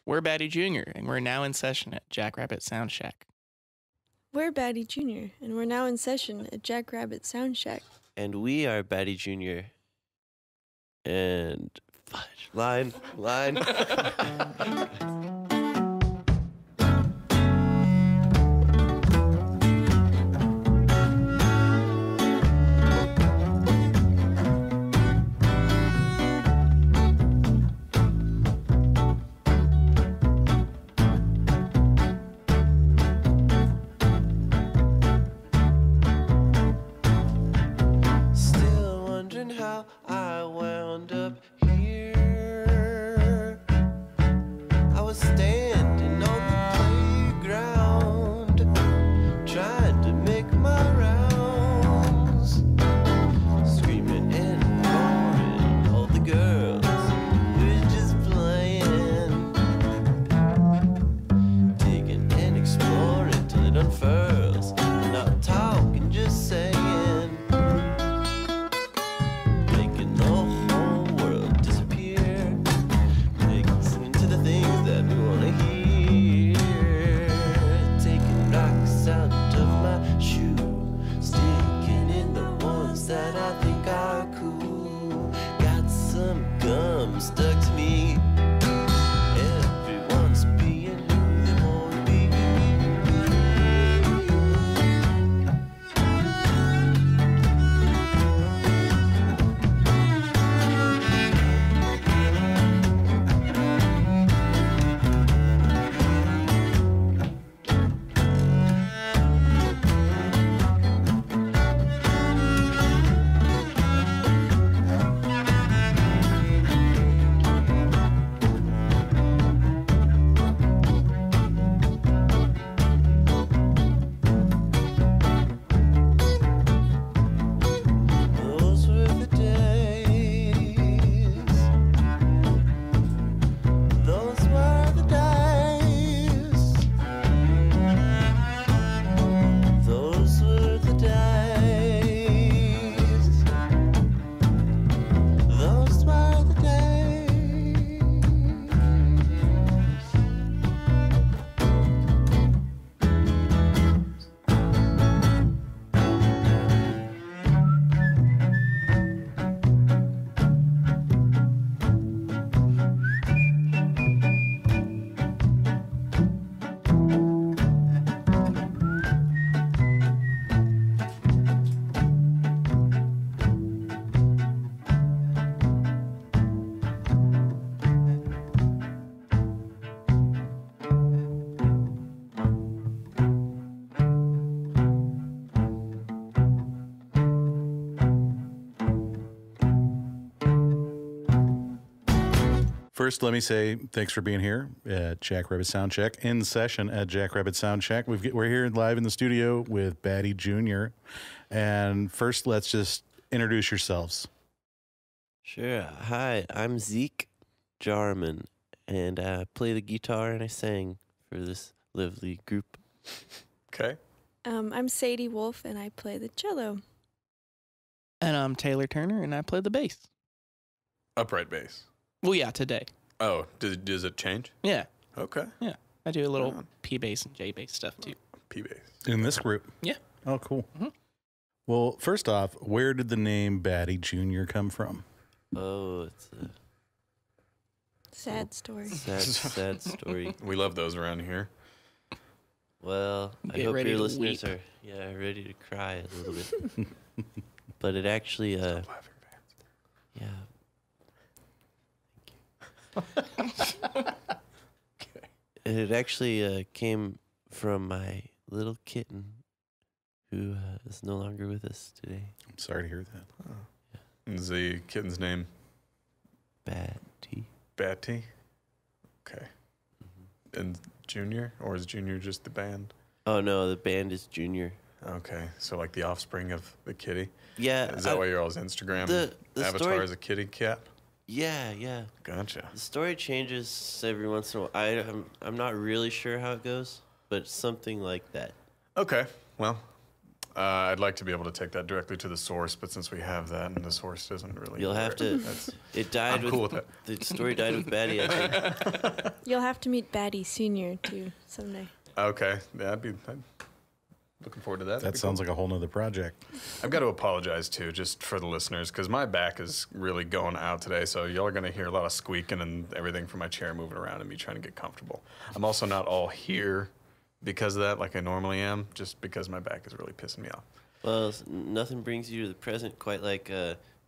We're Batty Jr., and we're now in session at JackRabbit SoundShack. We're Batty Jr., and we're now in session at JackRabbit SoundShack. And we are Batty Jr. And fudge. Line. Still wondering how I wound up here. I was standing on the playground, trying to make my rounds, screaming and roaring, all the girls were just playing, digging and exploring till it unfurls, not talking, just saying. Making the whole world disappear, listening to the things that we wanna hear, taking rocks out of my shoe, sticking in the ones that I think are cool. Got some gum stuck to me. Everyone's being who they wanna be. Those were the days. Those were the days. Those were the days. Those were the days. First, let me say thanks for being here at JackRabbit SoundShack, in session at JackRabbit SoundShack. We're here live in the studio with Batty Jr. And first, let's just introduce yourselves. Sure. Hi, I'm Zeke Jarman, and I play the guitar and I sang for this lively group. Okay. I'm Sadie Wolf, and I play the cello. And I'm Taylor Turner, and I play the bass. Upright bass. Well, yeah, today. Oh, does it change? Yeah, Okay. yeah. I do a little Right on. P bass and J bass stuff, too. P bass. In this group? Yeah. Oh, cool. Mhm. Well, first off, where did the name Batty Jr. come from? Oh, it's a Sad story. sad story. We love those around here. Well, I Get hope ready your to listeners weep. are ready to cry a little bit. But it actually Stop laughing, Vance. yeah. It actually came from my little kitten who is no longer with us today. I'm sorry to hear that. And is the kitten's name Batty. Batty? Okay. And Junior? Or is Junior just the band? Oh, no, the band is Junior. Okay. So like the offspring of the kitty? Yeah. Is that why your all's Instagram the avatar story- is a kitty cat? Yeah. Gotcha. The story changes every once in a while. I'm not really sure how it goes, but something like that. Okay. Well, I'd like to be able to take that directly to the source, but since we have that and the source doesn't really... You'll have to... It died I'm cool with that. The story died with Batty, I think. You'll have to meet Batty Jr. too someday. Okay. Yeah, I'm looking forward to that. That sounds like a whole nother project. I've got to apologize, too, just for the listeners, because my back is really going out today, so y'all are going to hear a lot of squeaking and everything from my chair moving around and me trying to get comfortable. I'm also not all here because of that, like I normally am, just because my back is really pissing me off. Well, nothing brings you to the present quite like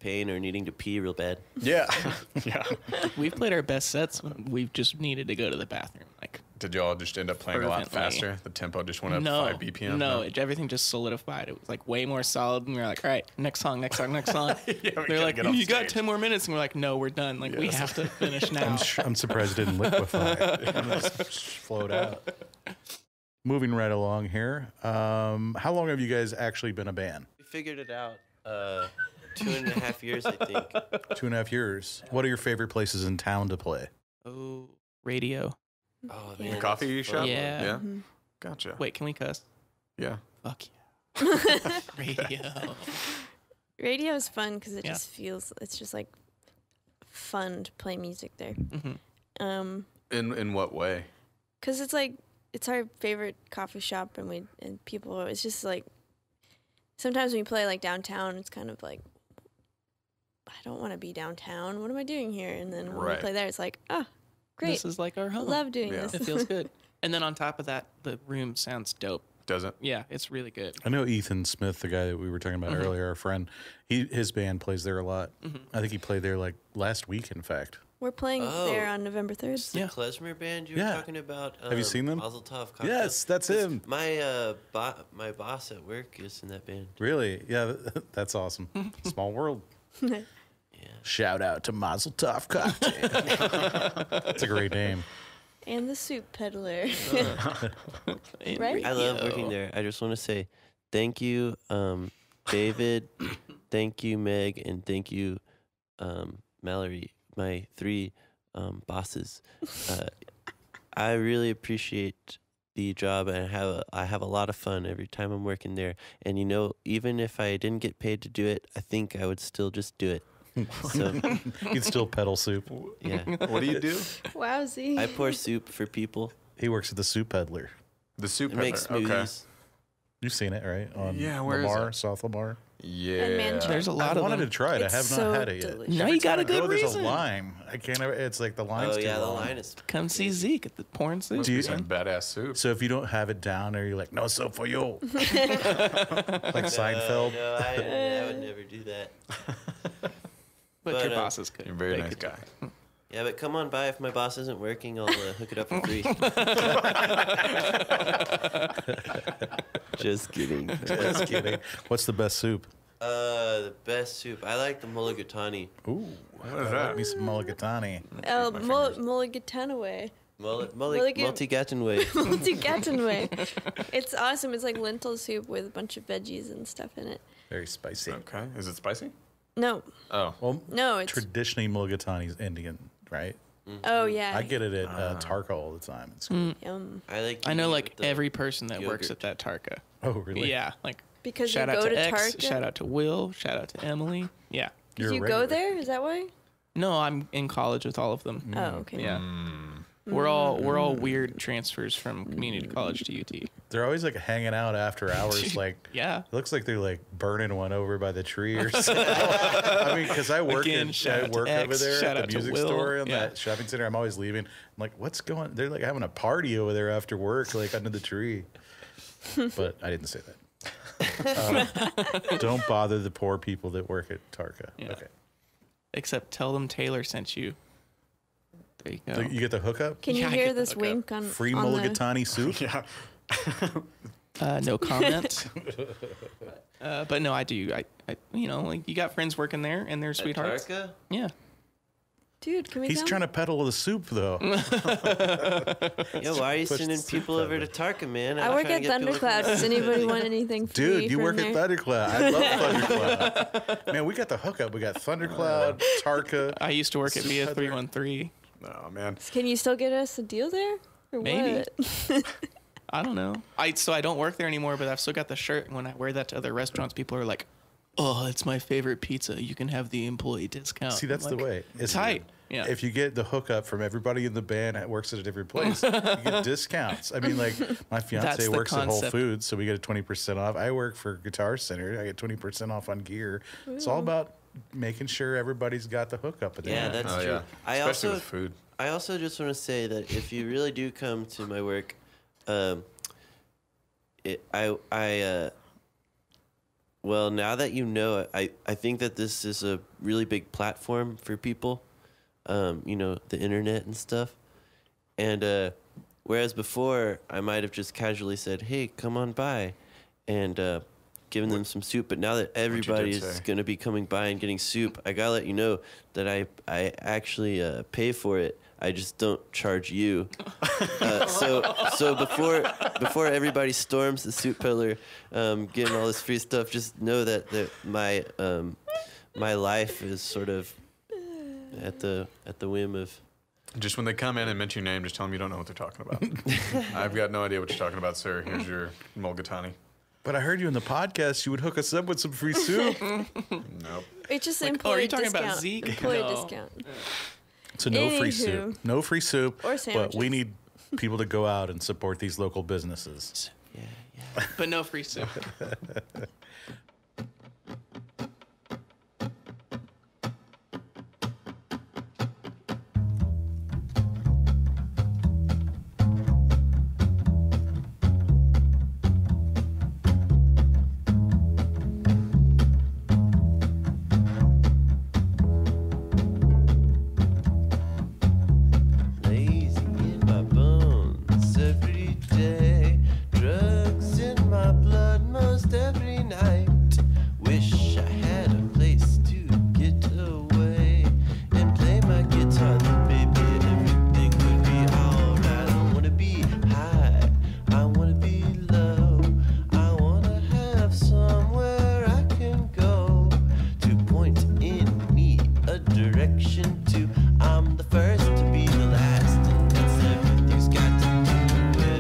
pain or needing to pee real bad. Yeah. Yeah. We've played our best sets when we've just needed to go to the bathroom. Like, Did y'all just end up playing a lot Fervently. faster? The tempo just went up no, 5 BPM? no, everything just solidified. It was like way more solid, and we were like, all right, next song, next song, next song. Yeah, we They're gotta like, get off you got stage. 10 more minutes, and we're like, no, we're done. Like, we Yes. have to finish now. I'm surprised it didn't liquefy. It just flowed out. Moving right along here. How long have you guys actually been a band? We figured it out 2.5 years, I think. 2.5 years. What are your favorite places in town to play? Oh, radio. Oh, Yeah. man. that's Coffee shop? fun. Yeah. Yeah. Mhm. Gotcha. Wait, can we cuss? Yeah. Fuck yeah. Radio. Radio is fun because it Yeah. just feels, it's just like fun to play music there. Mhm. In what way? Because it's like, it's our favorite coffee shop, and people, it's just like, sometimes when we play like downtown, it's kind of like, I don't want to be downtown. What am I doing here? And then when Right. we play there, it's like, oh, great. This is like our home. Love doing Yeah. this. It feels good. And then on top of that, the room sounds dope. Does it? Yeah, it's really good. I know Ethan Smith, the guy that we were talking about earlier, our friend. His band plays there a lot. I think he played there like last week, in fact. We're playing Oh. there on November 3rd. It's the Yeah. klezmer band you were Yeah. talking about. Have you seen them? Mazel Tov Cocktail. Yes, that's him. My my boss at work is in that band. Really? Yeah, that's awesome. Small world. Yeah. Shout out to Mazel Tov Cocktail. That's a great name. And the soup peddler. In Right? I love radio. working there. I just want to say thank you, David, thank you, Meg, and thank you, Mallory, my 3 bosses. I really appreciate the job, and I have a lot of fun every time I'm working there. And you know, even if I didn't get paid to do it, I think I would still just do it. So He'd still peddle soup. yeah, What do you do? Wowzy. I pour soup for people. He works at the Soup Peddler. The soup It makes peddler. Okay. smoothies. You've seen it, right? On Yeah, where is Lamar, it? South Lamar. Yeah. Manchester. There's a lot I of wanted them. to try it. It's I have so not had it yet. delicious. No, you got a Every time I good go, there's reason. a line. I can't. It's like the line's Oh too yeah, the long. line is. Come see Zeke at the porn soup. Must Do be you- some badass soup. So if you don't have it down, or you're like, no soup for you, like Seinfeld. No, I would never do that. But But, your bosses could. You're a very They nice could. guy. Yeah, but come on by if my boss isn't working. I'll hook it up for free. Just kidding. Just kidding. What's the best soup? The best soup. I like the mulligatawny. Ooh, What is I that? like me some mulligatawny. Oh, my fingers. Mulligataway. Mulligan. Multigatton way. Multigattonway. It's awesome. It's like lentil soup with a bunch of veggies and stuff in it. Very spicy. Okay. Is it spicy? No, Oh. Well, no, it's traditionally mulligatawny is Indian, right? oh yeah. I get it at Tarka all the time. It's good. Yum. I like. I know, eat like with the every person that works yogurt. at that Tarka. Oh, really? Yeah, like Because shout you out go to to X, Tarka. shout out to Will, shout out to Emily. Yeah. You're a you go regular. there? Is that why? No, I'm in college with all of them. Oh, okay. Yeah. We're all weird transfers from community college to UT. They're always like hanging out after hours. Like, Yeah. it looks like they're like burning one over by the tree or something. I mean, because I work Again, shout out to over X, there shout at out the to music Will. store in Yeah. that shopping center. I'm always leaving. I'm like, what's going? They're like having a party over there after work, like under the tree. But I didn't say that. Don't bother the poor people that work at Tarka. Yeah. Okay. Except tell them Taylor sent you. There you go. So you get the hookup? Can you Yeah, I hear get the this hookup. wink on Free on the, mulligatawny soup? Yeah. No comment. But no, I do. I you know, like you got friends working there and they're At sweethearts. Tarka? Yeah. Dude, can we He's come? trying to peddle the soup, though. Yo, why are you Push sending the soup people over to over. Tarka, man? I I'm work trying at to get people to Thundercloud. come- Does anybody want anything free Dude, you from work there? at Thundercloud. I love Thundercloud. Man, we got the hookup. We got Thundercloud, Tarka. I used to work at Soup Via peddler. 313. Oh man. Can you still get us a deal there? Or Maybe. What? I don't know. I don't work there anymore, but I've still got the shirt. And when I wear that to other restaurants, people are like, "Oh, it's my favorite pizza. You can have the employee discount." See, that's I'm the like, way. It's tight. Yeah. If you get the hookup from everybody in the band that works at a different place, you get discounts. I mean, like my fiance That's the works at Whole concept. Foods, so we get a 20% off. I work for Guitar Center. I get 20% off on gear. It's all about making sure everybody's got the hookup at the Yeah, end. that's Oh, true. yeah. I Especially also with food. I also just want to say that if you really do come to my work, well, now that you know it, I think that this is a really big platform for people, the internet and stuff. And whereas before, I might have just casually said, hey, come on by, and given them some soup. But now that everybody is say. going to be coming by and getting soup, I got to let you know that I actually pay for it. I just don't charge you. So before everybody storms the soup pillar, getting all this free stuff, just know that my life is sort of at the whim of. Just when they come in and mention your name, just tell them you don't know what they're talking about. I've got no idea what you're talking about, sir. Here's your mulligatawny. But I heard you in the podcast. You would hook us up with some free soup. Nope. It's just Like, employee are you talking discount. about Zeke? Employee No. discount. So no free Anywho. soup. No free soup. Or But we sandwiches. need people to go out and support these local businesses. Yeah. But no free soup. Lazy in my bones every day. Drugs in my blood most every night. Wish I had a place to get away and play my guitar. Then maybe everything would be alright. I wanna be high. I wanna be low. I wanna have somewhere I can go to point in me a direction to. I'm the first to be the last, and that's everything's got to do with.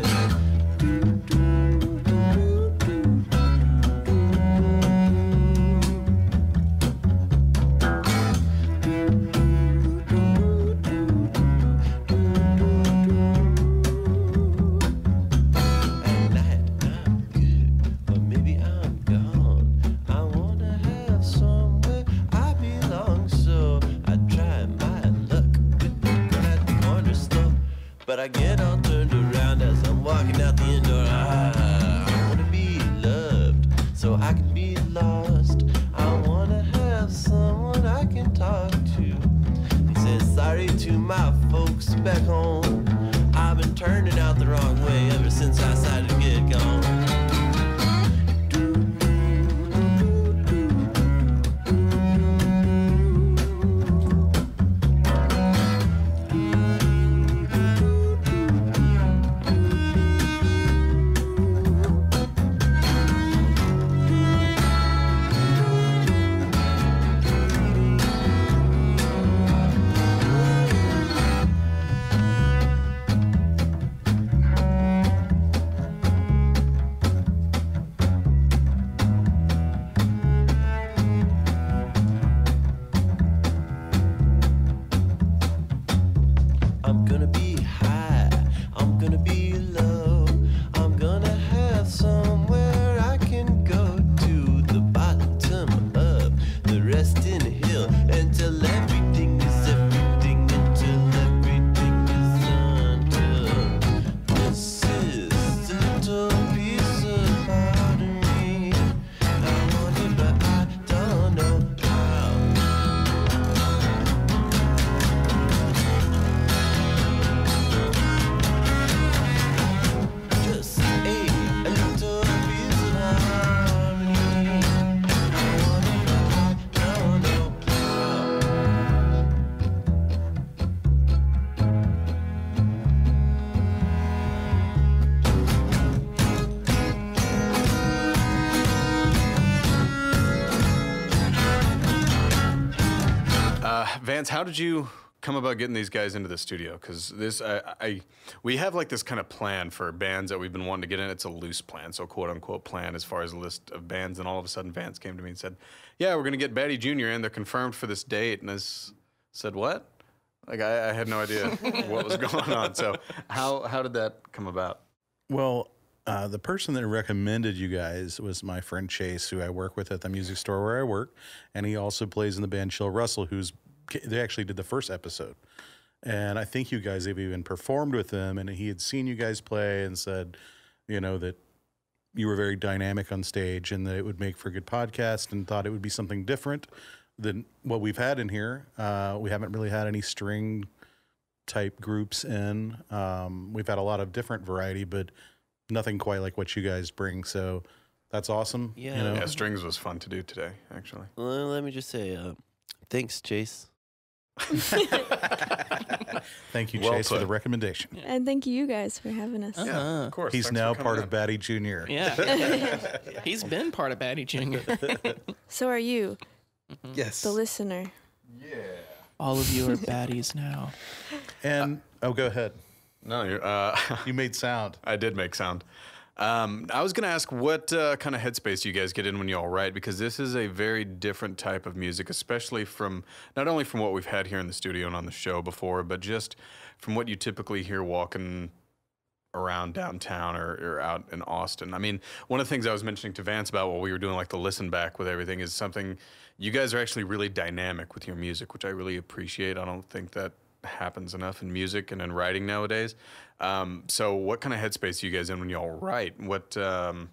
At night I'm good, but maybe I'm gone. I wanna have somewhere I belong, so I try my luck with the girl at the corner store. But I get all turned around as I'm walking out the indoor. I wanna be loved, so I can be lost. I wanna have someone I can talk to. He says sorry to my folks back home. I've been turning out the wrong way ever since I decided to get gone. I'm gonna be high, I'm gonna be low. I'm gonna have somewhere I can go to the bottom of the resting hill until everything is everything, until everything is until this is a little piece of part of me. I want it, but I don't know how. Just a little piece of harmony. I want it, but I don't know how. Vance, how did you come about getting these guys into the studio? Because we have like this kind of plan for bands that we've been wanting to get in. It's a loose plan, so quote unquote plan as far as a list of bands. And all of a sudden, Vance came to me and said, "Yeah, we're gonna get Batty Jr. in. They're confirmed for this date." And I said, "What?" Like I had no idea what was going on. So how did that come about? Well, the person that recommended you guys was my friend Chase, who I work with at the music store where I work, and he also plays in the band Chill Russell, they actually did the first episode. And I think you guys have even performed with him, and he had seen you guys play and said, that you were very dynamic on stage and that it would make for a good podcast, and thought it would be something different than what we've had in here. We haven't really had any string type groups in. We've had a lot of different variety, but nothing quite like what you guys bring. So that's awesome. Yeah. Yeah, strings was fun to do today, actually. Well, let me just say, thanks, Chase. Thank you, Well Chase, for put. the recommendation. And thank you guys for having us. Yeah, of course. He's Thanks now for part coming of Batty Jr. Yeah. He's been part of Batty Jr. So are you, Yes. the listener. All of you are baddies now. And, go ahead. No, You made sound. I did make sound. I was going to ask what kind of headspace you guys get in when you all write, because this is a very different type of music, especially from not only from what we've had here in the studio and on the show before, but just from what you typically hear walking around downtown or out in Austin. I mean, one of the things I was mentioning to Vance about while we were doing like the listen back with everything is something you guys are actually really dynamic with your music, which I really appreciate. I don't think that happens enough in music and in writing nowadays. So what kind of headspace are you guys in when y'all write? What sound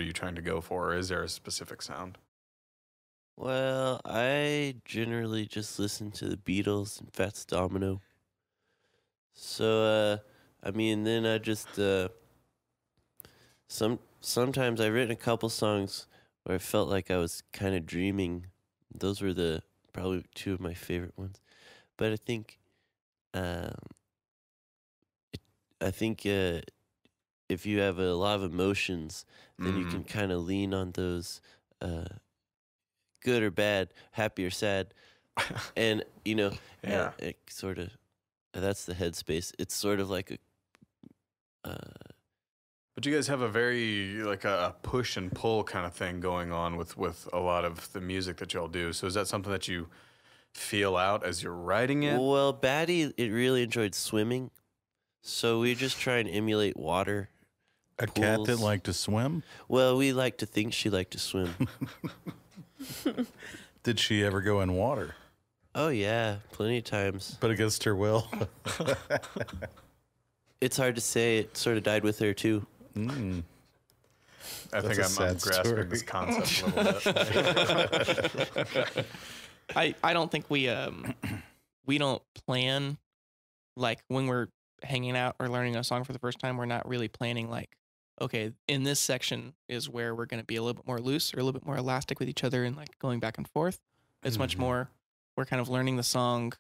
are you trying to go for? Or is there a specific sound? Well, I generally just listen to the Beatles and Fats Domino. So, then I just sometimes I've written a couple songs where I felt like I was kind of dreaming. Those were probably two of my favorite ones. But I think if you have a lot of emotions, then you can kind of lean on those, good or bad, happy or sad, and Yeah. it sort of that's the headspace. It's sort of like But you guys have a very like a push and pull kind of thing going on with a lot of the music that y'all do. So is that something that you feel out as you're writing it? Well, Batty, it really enjoyed swimming, so we just try and emulate water. A cat that Pools. liked to swim? Well, we like to think she liked to swim. Did she ever go in water? Oh yeah, plenty of times. But against her will? It's hard to say. It sort of died with her too. Mm. I think That's a I'm sad grasping story. this concept a little bit. I don't think we don't plan, like when we're hanging out or learning a song for the first time, we're not really planning like, okay, in this section is where we're going to be a little bit more loose or a little bit more elastic with each other and like going back and forth. It's much more, we're kind of learning the song,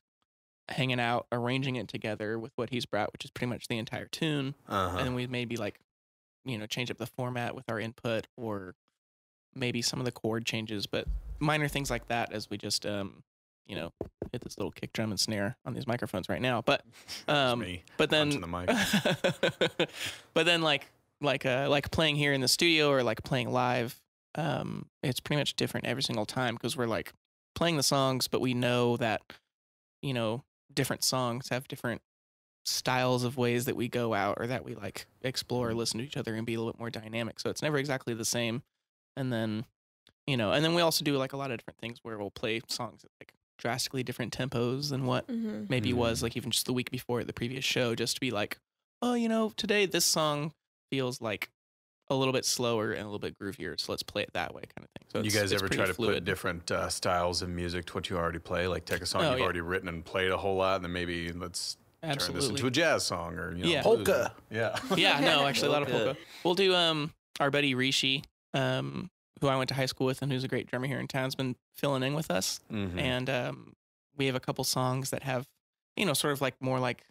hanging out, arranging it together with what he's brought, which is pretty much the entire tune. Uh-huh. And then we maybe like, change up the format with our input or maybe some of the chord changes, but minor things like that as we just, hit this little kick drum and snare on these microphones right now. But, me but then, punching the mic. but then like playing here in the studio or like playing live, it's pretty much different every single time because we're like playing the songs, but we know that, different songs have different styles of ways that we go out or that we like explore, listen to each other and be a little bit more dynamic. So it's never exactly the same. And then, and then we also do like a lot of different things where we'll play songs at like drastically different tempos than what maybe was like even just the week before the previous show, just to be like, oh, today this song feels like a little bit slower and a little bit groovier, so let's play it that way kind of thing. So You guys ever try to put different styles of music to what you already play? Like take a song you've already written and played a whole lot, and then maybe let's turn this into a jazz song or Yeah. blues. Polka. Yeah. Yeah, no, actually a lot of Polka. polka. We'll do our buddy Rishi, who I went to high school with and who's a great drummer here in town, has been filling in with us. Mhm. And we have a couple songs that have, sort of like more like,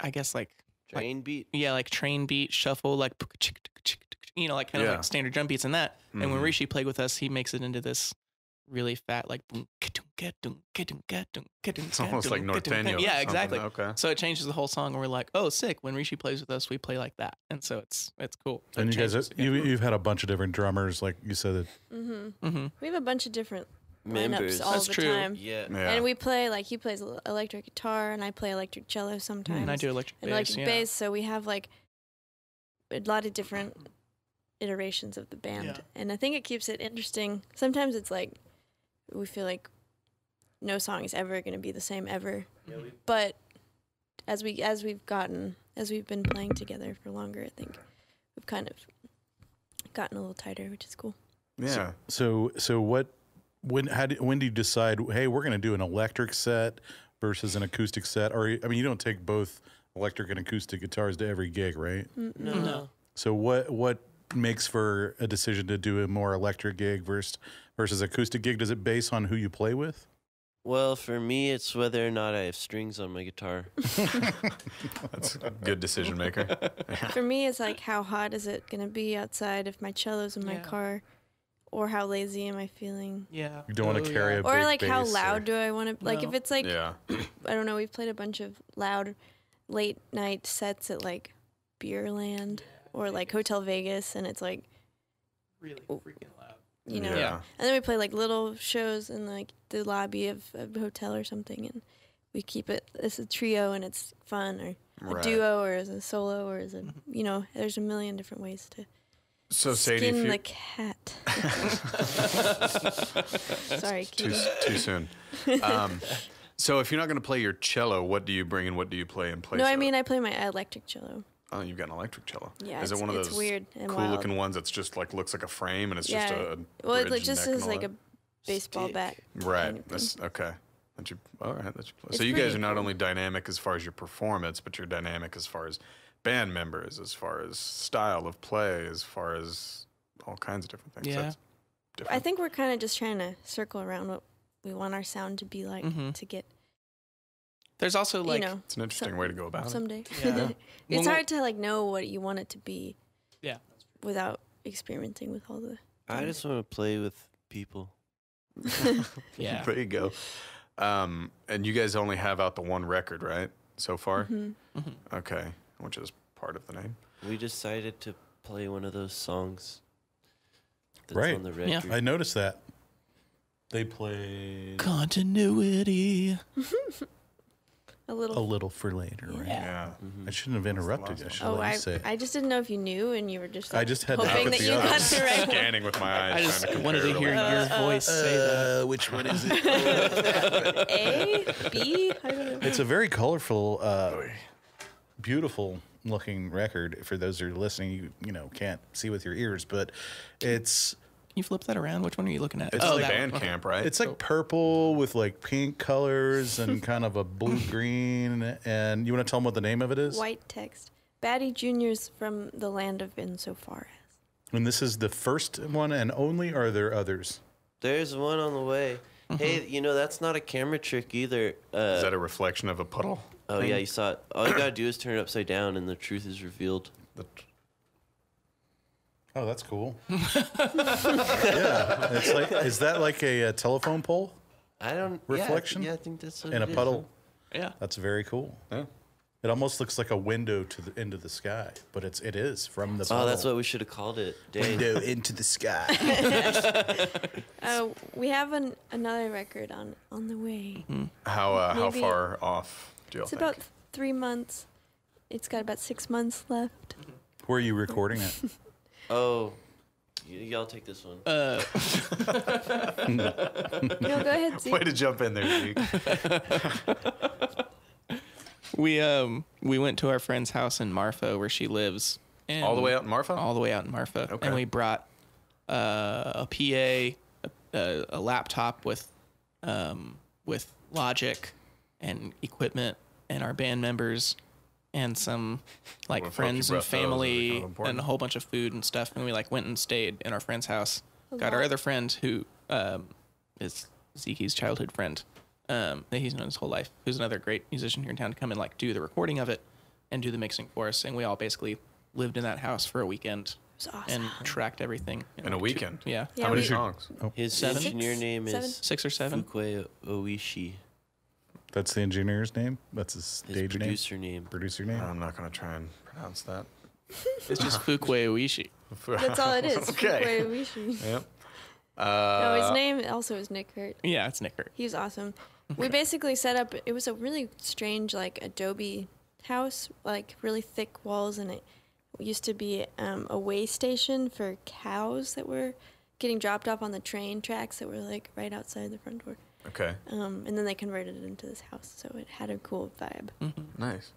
I guess like, Train beat. yeah, like train beat, shuffle, like, like kind of Yeah. like standard drum beats and that. And when Mhm. Rishi played with us, he makes it into this really fat, like boom, ka-dum, ka-dum, ka-dum, ka-dum, ka-dum, It's almost like ka-dum, ka-dum, norteño. ka-dum. or Yeah, something. exactly. Okay. So it changes the whole song, and we're like, oh, sick. When Rishi plays with us, we play like that, and so it's cool. So And it you guys, changes. you've had a bunch of different drummers, like you said. That We have a bunch of different Members. lineups all That's the true. time. Yeah. Yeah. And we play, like, he plays electric guitar, and I play electric cello sometimes. And I do electric and bass. electric yeah. bass, so we have, like, a lot of different iterations of the band. Yeah. And I think it keeps it interesting. Sometimes it's like, we feel like no song is ever going to be the same ever. But as we've been playing together for longer, I think we've kind of gotten a little tighter, which is cool. Yeah. So when do you decide? Hey, we're going to do an electric set versus an acoustic set, or I mean, you don't take both electric and acoustic guitars to every gig, right? No. So what makes for a decision to do a more electric gig versus acoustic gig? Does it base on who you play with? Well, for me, it's whether or not I have strings on my guitar. That's a good decision maker. For me, it's like, how hot is it going to be outside if my cello's in my Yeah. car? Or how lazy am I feeling? Yeah. You don't want to carry a Or big like, how bass loud do I want to, like, No. if it's like, Yeah. I don't know, we've played a bunch of loud late night sets at like Beerland or like Hotel Vegas, and it's like, Really freaking loud. you know. Yeah. And then we play like little shows in like the lobby of a hotel or something, and we keep it as a trio, and it's fun, or a Right. duo, or as a solo, or as a, you know, there's a million different ways to So Sadie, if skin you the cat. Sorry, too kitty. too soon. So if you're not going to play your cello, what do you bring and what do you play in place? No, I of? mean, I play my electric cello. Oh, you've got an electric cello. Yeah, Is it it's- one of it's those weird and cool wild. looking ones that's just like looks like a frame and it's just Yeah. a Well, it bridge just neck is and all like that? a baseball Stick. bat. Right. kind of That's thing. okay. That you all right. That you play. It's So you guys pretty are not cool. only dynamic as far as your performance, but you're dynamic as far as band members, as far as style of play, as far as all kinds of different things. Yeah. That's different. I think we're kind of just trying to circle around what we want our sound to be like Mhm. to get, There's also like you know, it's an interesting way to go about it. someday. Yeah. When It's we- hard to like know what you want it to be yeah. without experimenting with all the. I just want to play with people. Yeah. There you go. And you guys only have out the one record, right? So far? Mhm. Okay. Which is part of the name. We decided to play one of those songs that's Right. on the Yeah. record. I noticed that. They played Continuity. A a little. little for later, right? Yeah. I shouldn't have interrupted you. I last should Oh, let I you say it. I just didn't know if you knew, and you were just. I Like, just had to hoping put that the you others. got the right one. Scanning with my eyes. I just trying to wanted to compare hear it all. your voice say that. Which one is it? A, B, I don't know. It's a very colorful, beautiful looking record. For those who are listening, you know can't see with your ears, but it's Can you flip that around? Which one are you looking at? It's oh, like that one. Bandcamp, right? like purple with like pink colors and kind of a blue green. And you want to tell them what the name of it is? White text. Batty Jr.'s from the land of insofar as. And this is the first one and only. Or are there others? There's one on the way. Hey, you know, that's not a camera trick either. Is that a reflection of a puddle? Oh, yeah, you saw it. All you gotta do is turn it upside down and the truth is revealed. Oh, that's cool. Yeah, it's like is that like a telephone pole I don't... Reflection? Yeah, I think that's what in a it is. puddle? Yeah. That's very cool. Yeah. It almost looks like a window to into the sky, but it is from the Oh, puddle. that's what we should have called it. Dang. Window into the sky. We have another record on the way. How Maybe- far off do you all It's think? about 3 months. It's got about 6 months left. Where are you recording it? Oh, y'all take this one. No, go ahead, Zeke. Way to jump in there, Zeke. We went to our friend's house in Marfa where she lives. And All the way out in Marfa? All the way out in Marfa. Okay. And we brought a PA, a laptop with Logic and equipment and our band members and some like Well, fuck, friends you and brought those. Are they family kind of important? and a whole bunch of food and stuff. And we like went and stayed in our friend's house. Got our lot. other friend who is Zeke's childhood friend that he's known his whole life, who's another great musician here in town, to come and like do the recording of it and do the mixing for us. And we all basically lived in that house for a weekend was awesome. and tracked everything In a like, weekend? Yeah. Yeah, How many we- songs? His 7? engineer name Seven? is 6 or 7. Fukue Oishi. That's the engineer's name. That's his His stage name. producer name. Producer name. I'm not going to try and pronounce that. It's just Fukue Oishi. That's all it is. Okay. Fukue Oishi. Yep. No, his name also is Nick Hurt. Yeah, it's Nick Hurt. He was awesome. We basically set up, it was a really strange, like, adobe house, like, really thick walls, and it used to be a way station for cows that were getting dropped off on the train tracks that were, like, right outside the front door. Okay. And then they converted it into this house, so it had a cool vibe. Nice.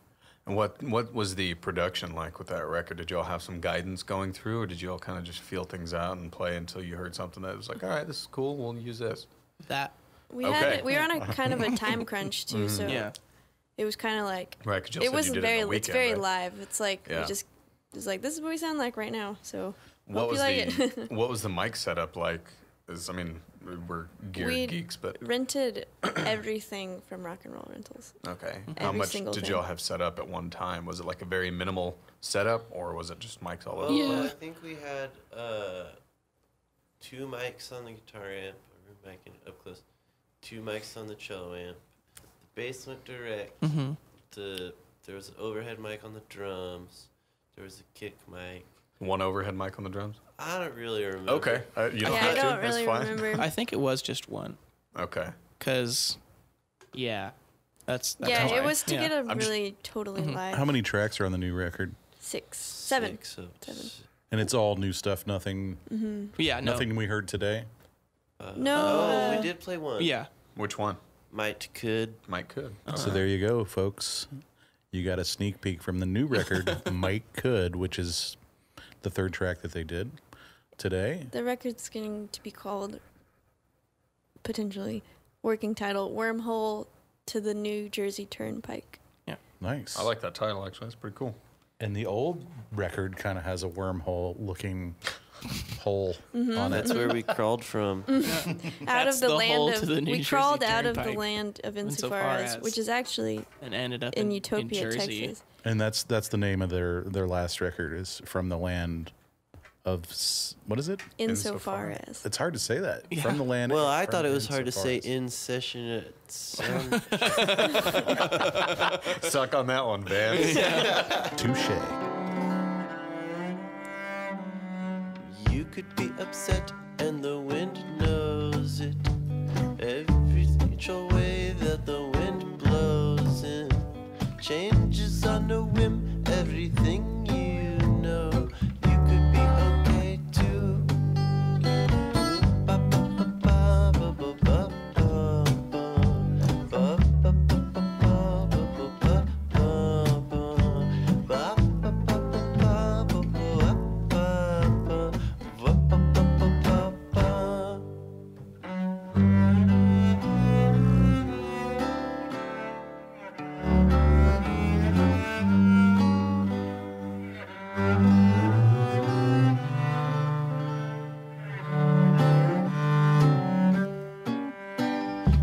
And what was the production like with that record? Did y'all have some guidance going through, or did y'all kind of just feel things out and play until you heard something that was like, all right, this is cool, we'll use this? That. We Okay. we were on a kind of a time crunch, too, so Yeah. it was kind of like, Right, because y'all it said wasn't you did very, it on the it's weekend, very right? live. It's like, Yeah. it was like, this is what we sound like right now, so What hope was you like the it. what was the mic setup like? I mean, we're gear We geeks, but rented everything from Rock and Roll Rentals. okay. How Every much single did thing. y'all have set up at one time? Was it like a very minimal setup, or was it just mics all over? Well, the Yeah. I think we had 2 mics on the guitar amp. We're micing it up close. 2 mics on the cello amp. The bass went direct. Mm-hmm. There was an overhead mic on the drums. There was a kick mic. One overhead mic on the drums. I don't really remember. Okay, you don't Yeah, have I to. don't That's really fine. remember. I think it was just one. Okay. Because, yeah. That's Yeah, why. it was to Yeah. get a I'm just- really totally live. How many tracks are on the new record? 6, 7. 6 of 7. And it's all new stuff. Nothing. Yeah, no. Nothing we heard today. No, Oh, we did play one. Yeah. Which one? Might could. Mike could. So there you go, folks. You got a sneak peek from the new record, Mike Could, which is the 3rd track that they did today. the record's going to be called, potentially, working title, Wormhole to the New Jersey Turnpike. Nice. I like that title actually. That's pretty cool. And the old record kind of has a wormhole looking hole on it. That's where we crawled from. Out That's of the the hole land to of, the New we Jersey crawled out of the Turnpike. land of Insofar Insofar as, as. which is actually And ended up in in Utopia, Jersey. Texas. And that's the name of their last record is From the Land of what is it? Insofar Insofar. as. It's hard to say that. Yeah. From the land. Well, I from thought it was hard to insofar say as. in session at sound. Suck on that one, Vance. Touche. You could be upset and the wind knows it. Every single way that the wind blows in changes on a whim. Everything you know, you could be okay too. Ba, ba, ba, ba, ba, ba, ba, ba, ba, ba, ba, ba, ba, ba, ba,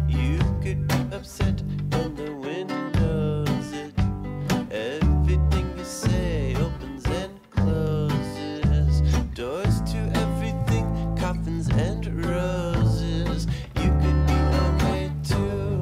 You could be upset and the wind knows it. Everything you say opens and closes. Doors to everything, coffins and roses. You could be okay too.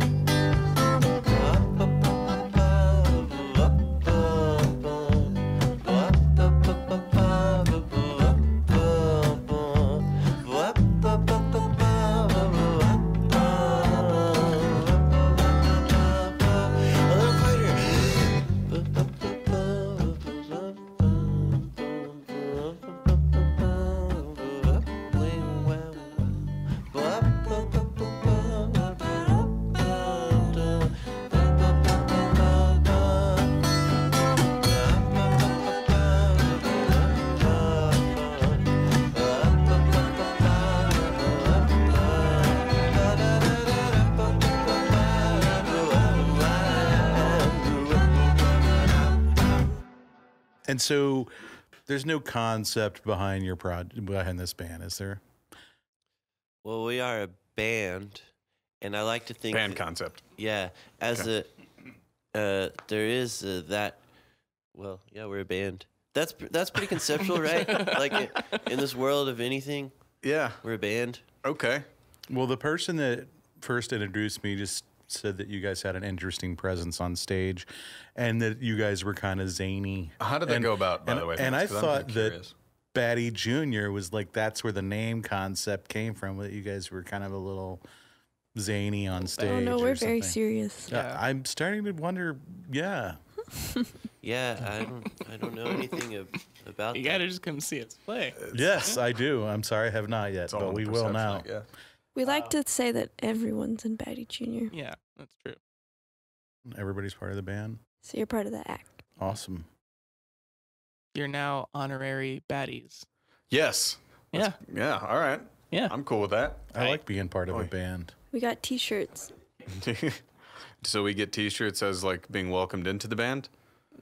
And so there's no concept behind behind this band, is there? Well, we are a band, and I like to think Band that- concept. Yeah, as Okay. there is that. Well, yeah, we're a band. That's pretty conceptual, right? Like in this world of anything, Yeah. we're a band. Okay. Well, the person that first introduced me just said that you guys had an interesting presence on stage and that you guys were kind of zany. How did that go about, by the way? And I Vance? 'Cause I'm thought kinda that curious. Batty Jr. was like, that's where the name concept came from, that you guys were kind of a little zany on stage. Oh no, or we're very something. serious. I'm starting to wonder, yeah. Yeah, I don't know anything about You that. gotta just come see us play. Yes, I do. I'm sorry, I have not yet, It's all but in we will perception, now. Yeah. We like to say that everyone's in Batty Jr. Yeah, that's true. Everybody's part of the band. So you're part of the act. Awesome. You're now honorary baddies. Yes. Yeah, Yeah. All right. yeah. I'm cool with that. I like being part of Oi. a band. We got T-shirts. So we get T-shirts as like being welcomed into the band.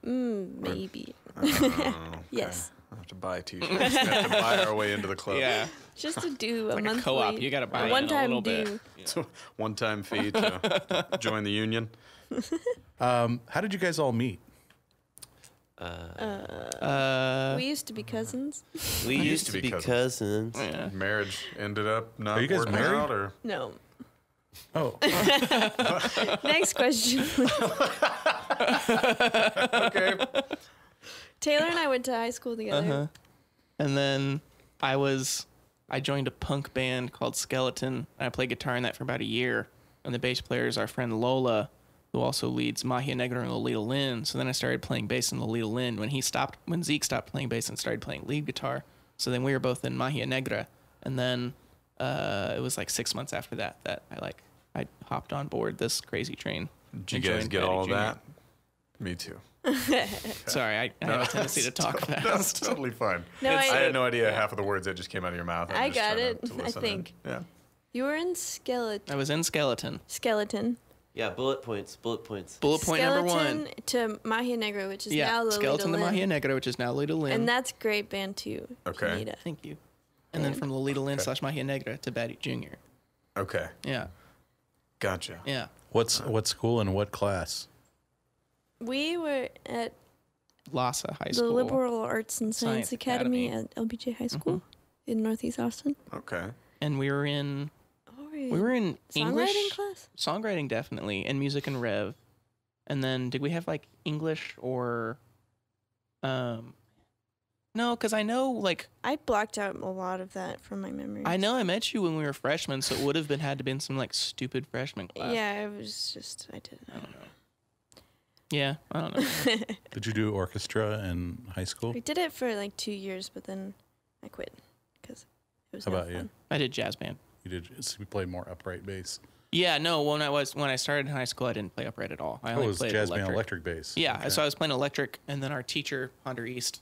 Maybe. Okay. Yes. I have to buy T-shirts. We have to buy our way into the club. Yeah, Just to do a like monthly. a co-op. You gotta buy in a one-time little due. bit. So one-time fee to join the union. How did you guys all meet? We used to be cousins. We used to be cousins. Yeah. Marriage ended up not Are you guys working married? out, or No. Oh, Next question. okay. Taylor and I went to high school together. And then I joined a punk band called Skeleton. And I played guitar in that for about a year. And the bass player is our friend Lola, who also leads Mahia Negra and Lolita Lynn. So then I started playing bass in Lolita Lynn when Zeke stopped playing bass and started playing lead guitar. So then we were both in Mahia Negra. And then it was like 6 months after that I hopped on board this crazy train. Did you and guys joined get Batty all of Jr. that? Me too. Sorry, I have a tendency to talk That's fast. totally fine. No, I I- had no idea half of the words that just came out of your mouth. I'm I just got trying it, to I listen in. think. Yeah. You were in I was in Skeleton. Skeleton. Yeah, bullet points. Bullet point number Skeleton one. to Mahia Negra, which is now Yeah, Lolita Skeleton to Lynn. Mahia Negra, which is now Lolita Lynn. And that's a great band too. if you Okay. need it. Thank you. And then from Lolita Lynn / Mahia Negra to Batty Jr. Okay. Yeah, Gotcha. yeah. what school and what class? We were at Lhasa High the School. Liberal Arts and Science Science Academy Academy. at LBJ High School in Northeast Austin. Okay. And we were in Oh, English songwriting class. songwriting definitely, and music and rev. And then did we have like English or no, because I know like I blocked out a lot of that from my memory. I know I met you when we were freshmen, so it would have had to been some like stupid freshman class. Yeah, it was just I didn't. I don't know. Yeah, I don't know. Did you do orchestra in high school? We did it for like 2 years, but then I quit because it was How no about you? fun. I did jazz band. You did. So you played more upright bass. Yeah, no. When I started in high school, I didn't play upright at all. I Oh, only it was played jazz electric. band electric bass. Yeah, Okay. so I was playing electric, and then our teacher, Ponder East,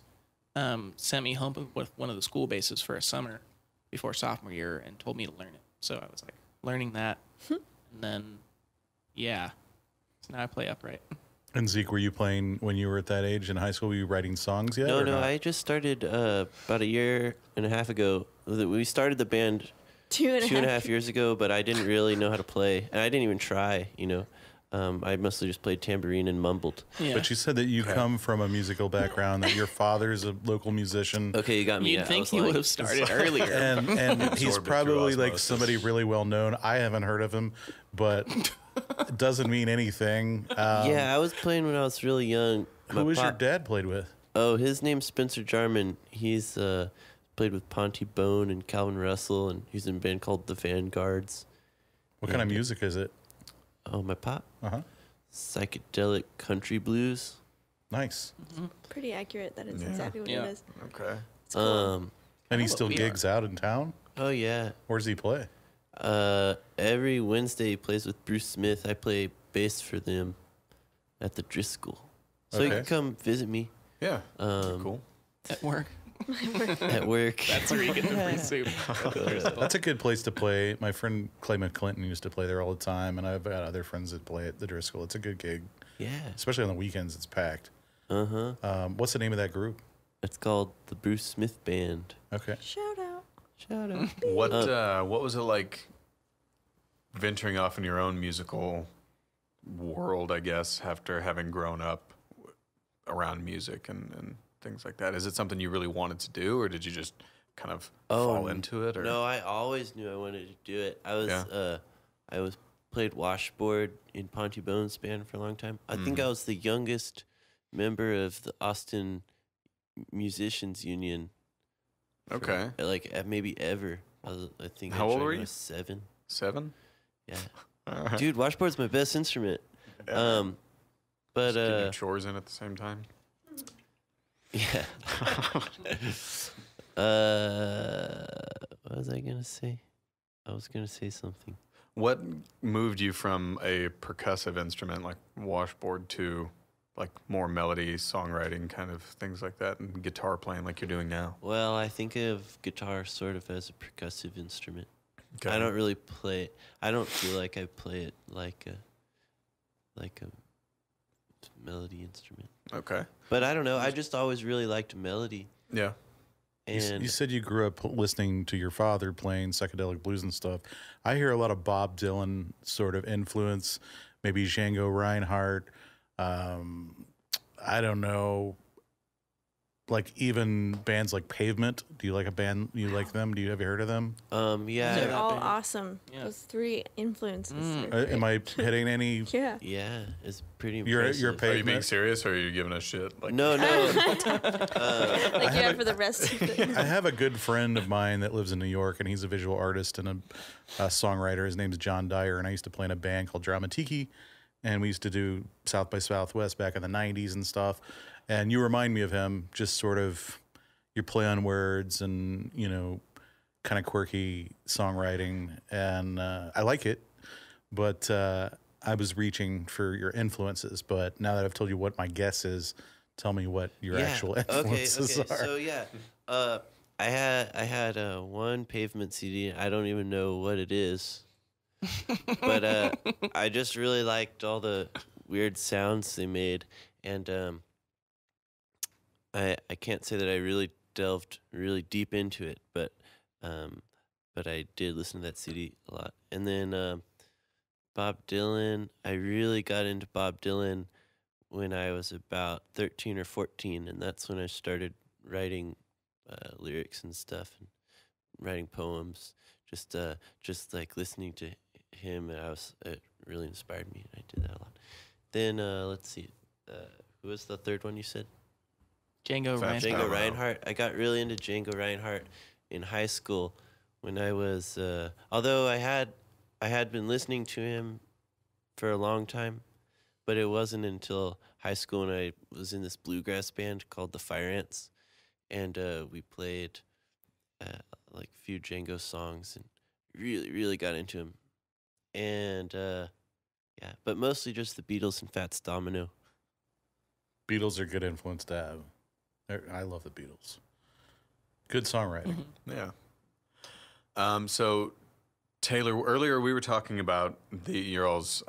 sent me home with one of the school basses for a summer before sophomore year and told me to learn it. So I was like learning that, and then yeah, so now I play upright. And Zeke, were you playing when you were at that age in high school? Were you writing songs yet? No, or no, not? I just started about a year and a half ago. We started the band 2.5 years ago, but I didn't really know how to play, and I didn't even try. I mostly just played tambourine and mumbled. Yeah, But you said that you come from a musical background, that your father's a local musician. Okay, you got me. you'd Yeah, I think was he lying. would have started earlier. And he's Absorbed it through probably like osmosis. somebody really well known. I haven't heard of him, but it doesn't mean anything. Yeah, I was playing when I was really young. Who was your dad played with? Oh, his name's Spencer Jarman. He's played with Ponty Bone and Calvin Russell, and he's in a band called the Vanguards. What kind of music is it? Oh, my pop. Uh-huh. Psychedelic country blues. Nice. Pretty accurate. That is Yeah. exactly what Yeah. it is. Okay. It's cool. And he what still we gigs out in town? Oh yeah. Where does he play? Every Wednesday he plays with Bruce Smith. I play bass for them at the Driscoll. So you Okay. can come visit me Yeah. Cool. At work, at work. that's where you get the free soup. That's a good place to play. My friend Clay McClinton used to play there all the time, and I've got other friends that play at the Driscoll. It's a good gig, Yeah. especially on the weekends. It's packed. Uh-huh. What's the name of that group? It's called the Bruce Smith Band. Okay. Shout out. Shout out. What was it like venturing off in your own musical world, I guess, after having grown up around music and things like that? Is it something you really wanted to do, or did you just kind of fall into it? Or? No, I always knew I wanted to do it. I was played washboard in Ponty Bones band for a long time. I think I was the youngest member of the Austin Musicians Union. Okay. Maybe ever. I think. How old were you? 7. 7? Yeah. All right. Dude, washboard's my best instrument. Yeah. But Just getting your chores in at the same time. yeah. What was I gonna say? I was gonna say something. What moved you from a percussive instrument like washboard to like more melody, songwriting kind of things like that, and guitar playing like you're doing now? Well, I think of guitar sort of as a percussive instrument. Okay. I don't really play it. I don't feel like I play it like a melody instrument. Okay. But I don't know. I just always really liked melody. Yeah. And You said you grew up listening to your father playing psychedelic blues and stuff. I hear a lot of Bob Dylan sort of influence, maybe Django Reinhardt. I don't know, like even bands like Pavement. Do you like a band? You like them? Have you heard of them? yeah. They're that all band. awesome. Yeah. Those 3 influences. are Am I hitting any? great. Yeah. Yeah, it's pretty You're impressive. Are you being Pavement. serious, or are you giving us shit? Like, No. Like you had for the rest of it. I have a good friend of mine that lives in New York, and he's a visual artist and a songwriter. His name's John Dyer, and I used to play in a band called Dramatiki, and we used to do South by Southwest back in the 90s and stuff. And you remind me of him, just sort of your play on words and, you know, kind of quirky songwriting. And I like it, but I was reaching for your influences. But now that I've told you what my guess is, tell me what your actual influences are. So yeah, I had one Pavement CD. I don't even know what it is, but I just really liked all the weird sounds they made, and I can't say that I really delved really deep into it, but I did listen to that CD a lot. And then Bob Dylan, I really got into Bob Dylan when I was about 13 or 14, and that's when I started writing lyrics and stuff and writing poems. Just like listening to him, and it really inspired me, and I did that a lot. Then let's see, who was the third one you said? Django Reinhardt. Django Reinhardt. I got really into Django Reinhardt in high school when I was, although I had been listening to him for a long time, but it wasn't until high school when I was in this bluegrass band called the Fire Ants, and we played like a few Django songs and really, really got into him. And yeah, but mostly just the Beatles and Fats Domino. Beatles are good influence to have. I love the Beatles. Good songwriting. Yeah. So, Taylor, earlier we were talking about your all's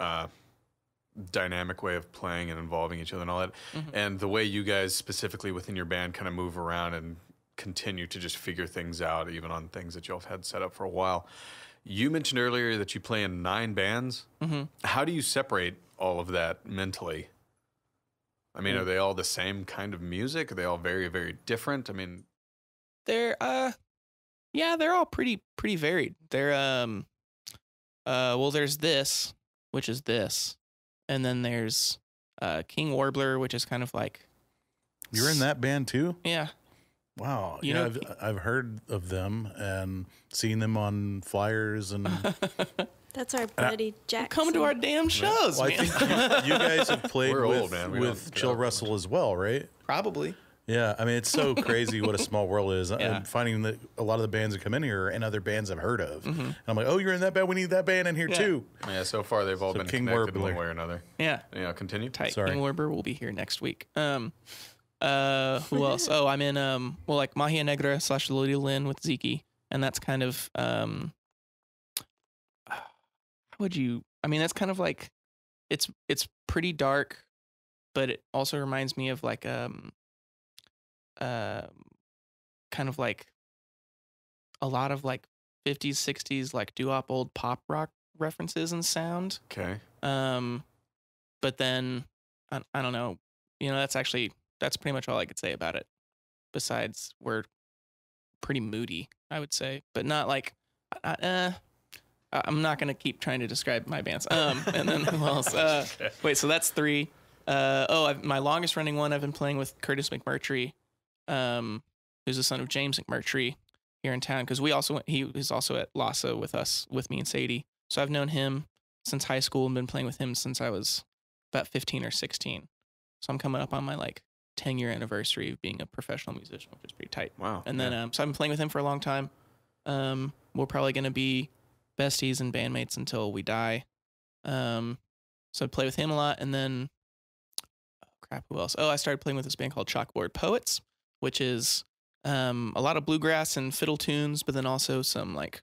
dynamic way of playing and involving each other and all that, and the way you guys specifically within your band kind of move around and continue to just figure things out, even on things that y'all have had set up for a while. You mentioned earlier that you play in 9 bands. How do you separate all of that mentally? I mean, are they all the same kind of music? Are they all very, very different? I mean, They're yeah, they're all pretty varied. They're well, there's this, which is this, and then there's King Warbler, which is kind of like You're in that band too? yeah. Wow. You yeah, know- I've heard of them and seen them on flyers and That's our buddy Jack. Come to our damn shows, well, I man. think you guys have played We're with, old, man. We with don't Jill get out Russell as well, right? Probably. Yeah, I mean, it's so crazy what a small world is. Yeah. I'm finding that a lot of the bands that come in here are in other bands I've heard of. And I'm like, oh, you're in that band? We need that band in here Yeah. too. yeah, so far they've all So been King connected in Warbler. one way or another. Yeah. Yeah, continue. Tight. Sorry. King Warbler will be here next week. Who else? Oh, I'm in well, like Mahia Negra / Lily Lynn with Zeke, and that's kind of how would you? I mean, that's kind of like it's pretty dark, but it also reminds me of like kind of like a lot of like 50s 60s like doo-wop old pop rock references and sound. Okay. But then I don't know, you know, that's pretty much all I could say about it. besides we're pretty moody, I would say, but not like, I'm not going to keep trying to describe my bands. And then who else? Wait, so that's 3. My longest running one, I've been playing with Curtis McMurtry, who's the son of James McMurtry here in town. Cause he was also at Lhasa with me and Sadie. So I've known him since high school and been playing with him since I was about 15 or 16. So I'm coming up on my like 10-year anniversary of being a professional musician, which is pretty tight. Wow. And then, so I've been playing with him for a long time. We're probably going to be besties and bandmates until we die. So I play with him a lot. And then, who else? I started playing with this band called Chalkboard Poets, which is a lot of bluegrass and fiddle tunes, but then also some like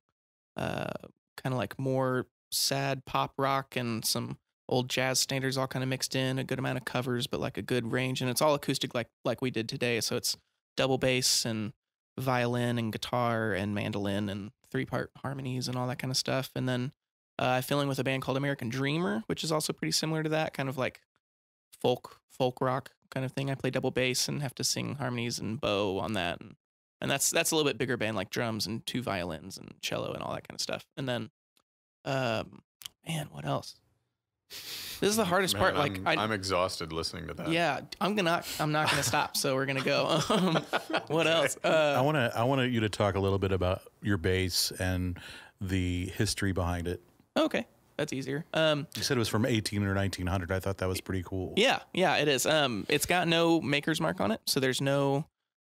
kind of like more sad pop rock and some old jazz standards all kind of mixed in, a good amount of covers, but like a good range. And it's all acoustic like we did today. So it's double bass and violin and guitar and mandolin and 3-part harmonies and all that kind of stuff. And then I fill in with a band called American Dreamer, which is also pretty similar to that, kind of like folk rock kind of thing. I play double bass and have to sing harmonies and bow on that. And that's a little bit bigger band, like drums and 2 violins and cello and all that kind of stuff. And then, what else? This is the hardest part. Like I'm exhausted listening to that. Yeah, I'm not gonna stop. So we're gonna go. What else? I want you to talk a little bit about your bass and the history behind it. Okay, that's easier. You said it was from 18 or 1900. I thought that was pretty cool. Yeah, it is. It's got no maker's mark on it, so there's no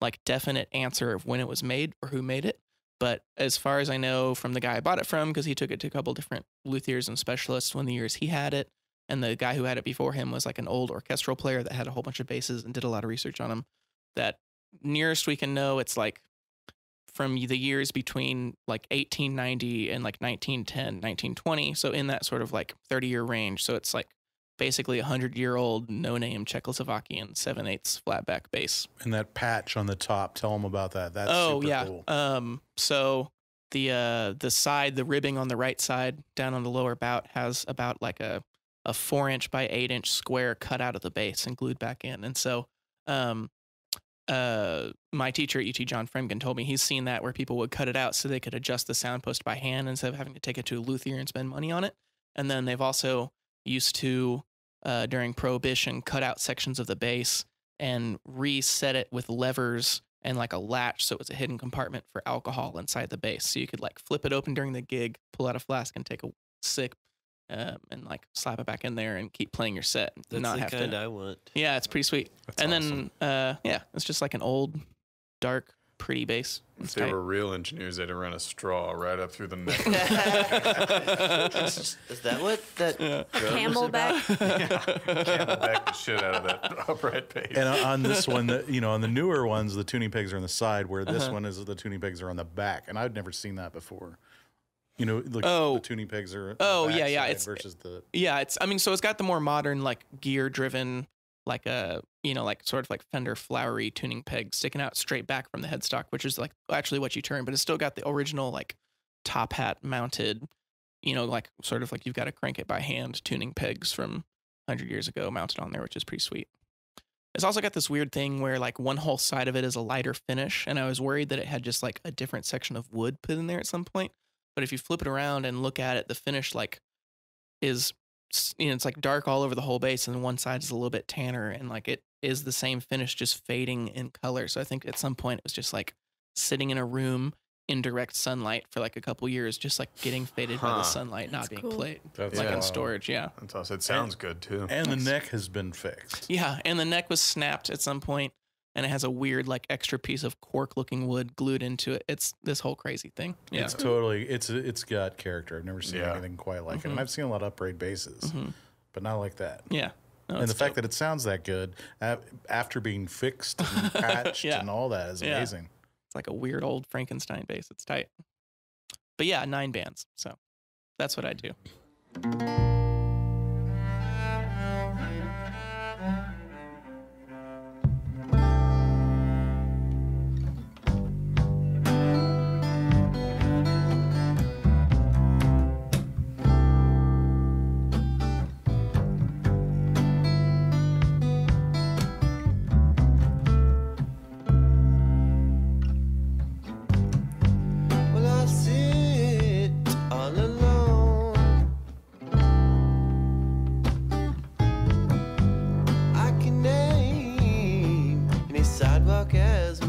like definite answer of when it was made or who made it. But as far as I know from the guy I bought it from, because he took it to a couple different luthiers and specialists when the years he had it, and the guy who had it before him was like an old orchestral player that had a whole bunch of basses and did a lot of research on them. That nearest we can know, it's like from the years between like 1890 and like 1910, 1920. So in that sort of like 30-year range. So it's like basically 100-year-old no-name Czechoslovakian 7/8 flatback bass. And that patch on the top, tell them about that. That's super cool. So the side, the ribbing on the right side down on the lower bout has about like a 4-inch by 8-inch square cut out of the bass and glued back in. And so my teacher at UT, John Fremgen, told me he's seen that where people would cut it out so they could adjust the sound post by hand instead of having to take it to a luthier and spend money on it. And then they've also used to, during Prohibition, cut out sections of the bass and reset it with levers and like a latch so it was a hidden compartment for alcohol inside the bass. So you could like flip it open during the gig, pull out a flask and take a sip and like slap it back in there and keep playing your set. That's not the have kind to. I want. Yeah, it's pretty sweet. That's and awesome. then, it's just like an old, dark, pretty bass. If It's they tight. were real engineers, they'd have run a straw right up through the neck. Is that what that drum was about? Camelback the shit out of that upright bass. And on this one, on the newer ones, the tuning pegs are on the side, where this one is the tuning pegs are on the back. And I'd never seen that before. The tuning pegs are on the back side it's versus the... Yeah, so it's got the more modern, like gear driven, like like sort of like Fender flowery tuning peg sticking out straight back from the headstock, which is like actually what you turn, but it's still got the original like top hat mounted, like sort of like you've got to crank it by hand tuning pegs from 100 years ago mounted on there, which is pretty sweet. It's also got this weird thing where like one whole side of it is a lighter finish, and I was worried that it had just like a different section of wood put in there at some point. But if you flip it around and look at it, the finish like is, it's like dark all over the whole bass, and one side is a little bit tanner, and like it is the same finish, just fading in color. So I think at some point it was just like sitting in a room in direct sunlight for like a couple years, just like getting faded by the sunlight, not being cool. played. That's like in wild. storage, yeah. That's awesome. It sounds good too. And the neck has been fixed. Yeah, and the neck was snapped at some point, and it has a weird like extra piece of cork looking wood glued into it. It's this whole crazy thing. Yeah. It's totally, it's got character. I've never seen Yeah. anything quite like it. And I've seen a lot of upright basses, but not like that. Yeah. No, And it's the fact dope. that it sounds that good after being fixed and patched Yeah. and all that is Yeah. amazing. It's like a weird old Frankenstein bass. It's tight. But yeah, 9 bands. So that's what I do.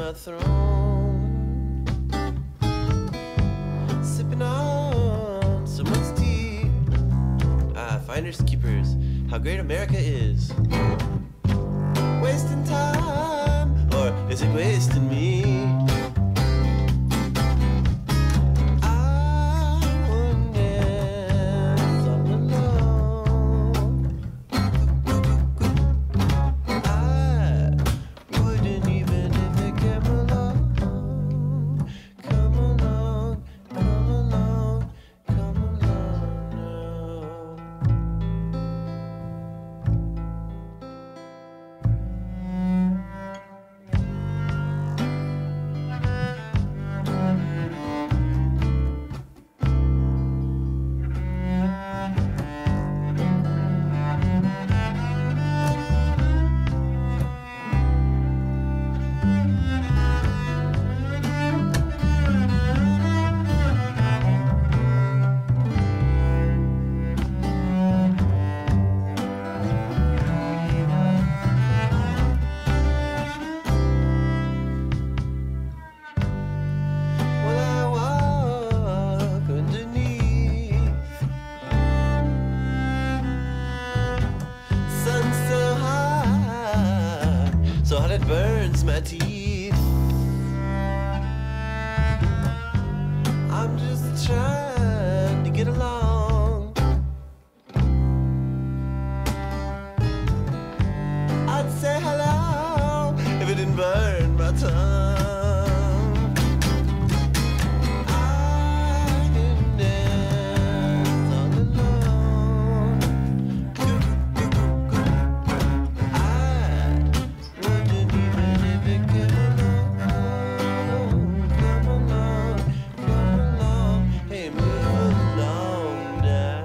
my throne, sipping on someone's tea. Ah, finders keepers, how great America is. Wasting time, or is it wasting me? I wouldn't dance all alone. I wouldn't even if it came along. Come along, come along, come along now. Well, I walk underneath sun so hot it burns my teeth. I'm just trying to get along. I'd say hello if it didn't burn my tongue. I can dance all alone. I wouldn't even if it came along. Come along, come along. Hey, move along now.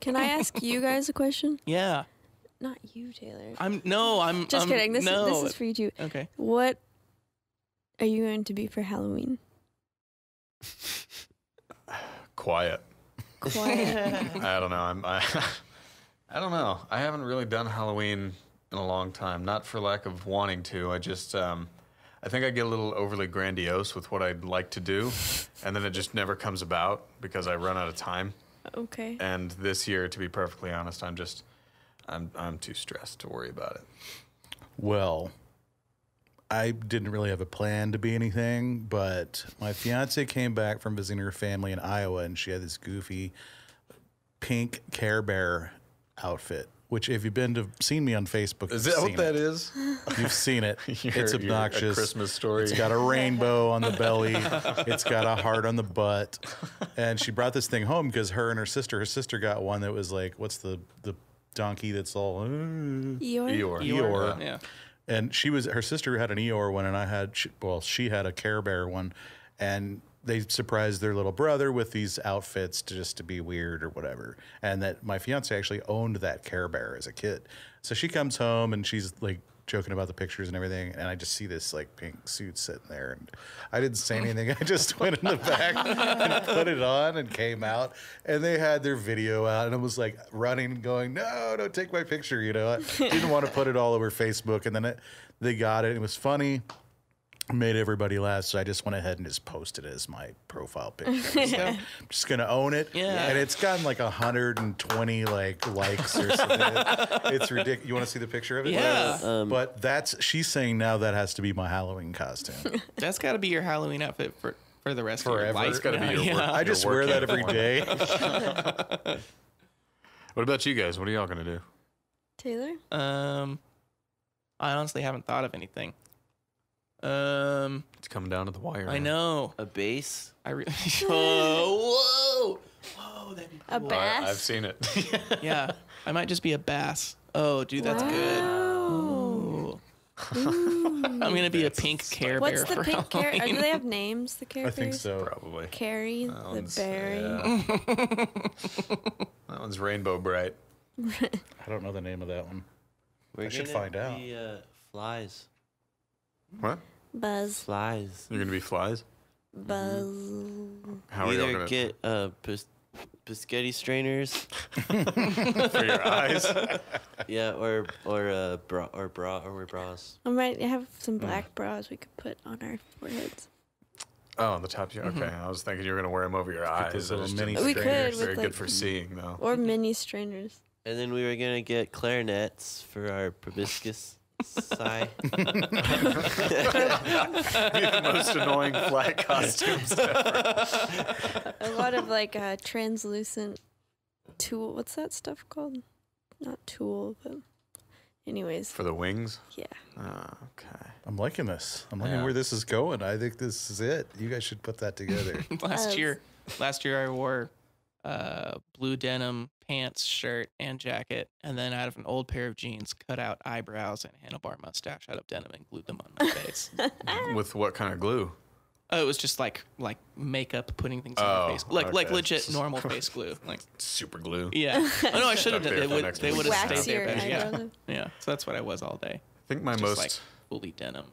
Can I ask you guys a question? Yeah. Not you, Taylor. I'm Just kidding. This is for you too. Okay. What are you going to be for Halloween? Quiet. Quiet. I don't know. I don't know. I haven't really done Halloween in a long time. Not for lack of wanting to. I just I think I get a little overly grandiose with what I'd like to do, and then it just never comes about because I run out of time. Okay. And this year, to be perfectly honest, I'm too stressed to worry about it. Well, I didn't really have a plan to be anything, but my fiance came back from visiting her family in Iowa, and she had this goofy pink Care Bear outfit. Which, if you've seen me on Facebook, Is you've that what seen that it. is? You've seen it. It's obnoxious. A Christmas Story. It's got a rainbow on the belly. It's got a heart on the butt. And she brought this thing home because her sister got one that was like, what's the donkey that's all Eeyore. Eeyore. Yeah. And her sister had an Eeyore one, and she had a Care Bear one, and they surprised their little brother with these outfits just to be weird or whatever. And that my fiance actually owned that Care Bear as a kid. So she comes home and she's like joking about the pictures and everything, and I just see this like pink suit sitting there, and I didn't say anything. I just went in the back and put it on and came out, and they had their video out, and I was like running, going, "No, don't take my picture!" You know, I didn't want to put it all over Facebook, and then they got it. It was funny. Made everybody laugh, so I just went ahead and just posted it as my profile picture. So I'm just gonna own it. Yeah. And it's gotten like 120 likes or something. It's ridiculous. You want to see the picture of it? Yeah. But she's saying now that has to be my Halloween costume. That's got to be your Halloween outfit for the rest of your Forever. life. It's got to be your Yeah. work. I just your wear work that every uniform. day. What about you guys? What are y'all gonna do? Taylor? I honestly haven't thought of anything. It's coming down to the wire. I man. know. A bass? I really. Whoa! That'd be A cool. bass? I've seen it. Yeah, I might just be a bass. Oh, dude, that's good. Wow. Ooh. I'm gonna be a pink Care Bear What's the for pink Care? Halloween. Do they have names, the Care I think Bears? so. Probably. Carrie, That the one's- berry. yeah. That one's Rainbow Bright. I don't know the name of that one. We're I should gonna find out. be, flies. What? Buzz. Flies. You're gonna be flies? Buzz. How are y'all Either gonna get biscotti strainers, for your eyes? yeah, or bras. I might have some black bras we could put on our foreheads. Oh, on the top. Okay, I was thinking you were gonna wear them over your eyes. those I little just mini didn't We think could they're with, very like- good for seeing, though. Or mini strainers. And then we were gonna get clarinets for our proboscis. Sigh. Be the most annoying flag costumes ever. A lot of like translucent tool. What's that stuff called? Not tool, but anyways. For the wings? Yeah. Oh, okay. I'm liking this. I'm liking Yeah. where this is going. I think this is it. You guys should put that together. Last year I wore blue denim pants, shirt, and jacket, and then out of an old pair of jeans, cut out eyebrows and a handlebar mustache out of denim and glued them on my face. With what kind of glue? Oh, it was just like makeup, putting things on Oh, your face, like okay. legit normal face glue. Like Super glue. yeah. Oh no, I should have Stuck done. there for the They next would week. have Wax stayed there your better. Yeah, eyebrows. yeah. So that's what I was all day. I think my Just most, like fully denim.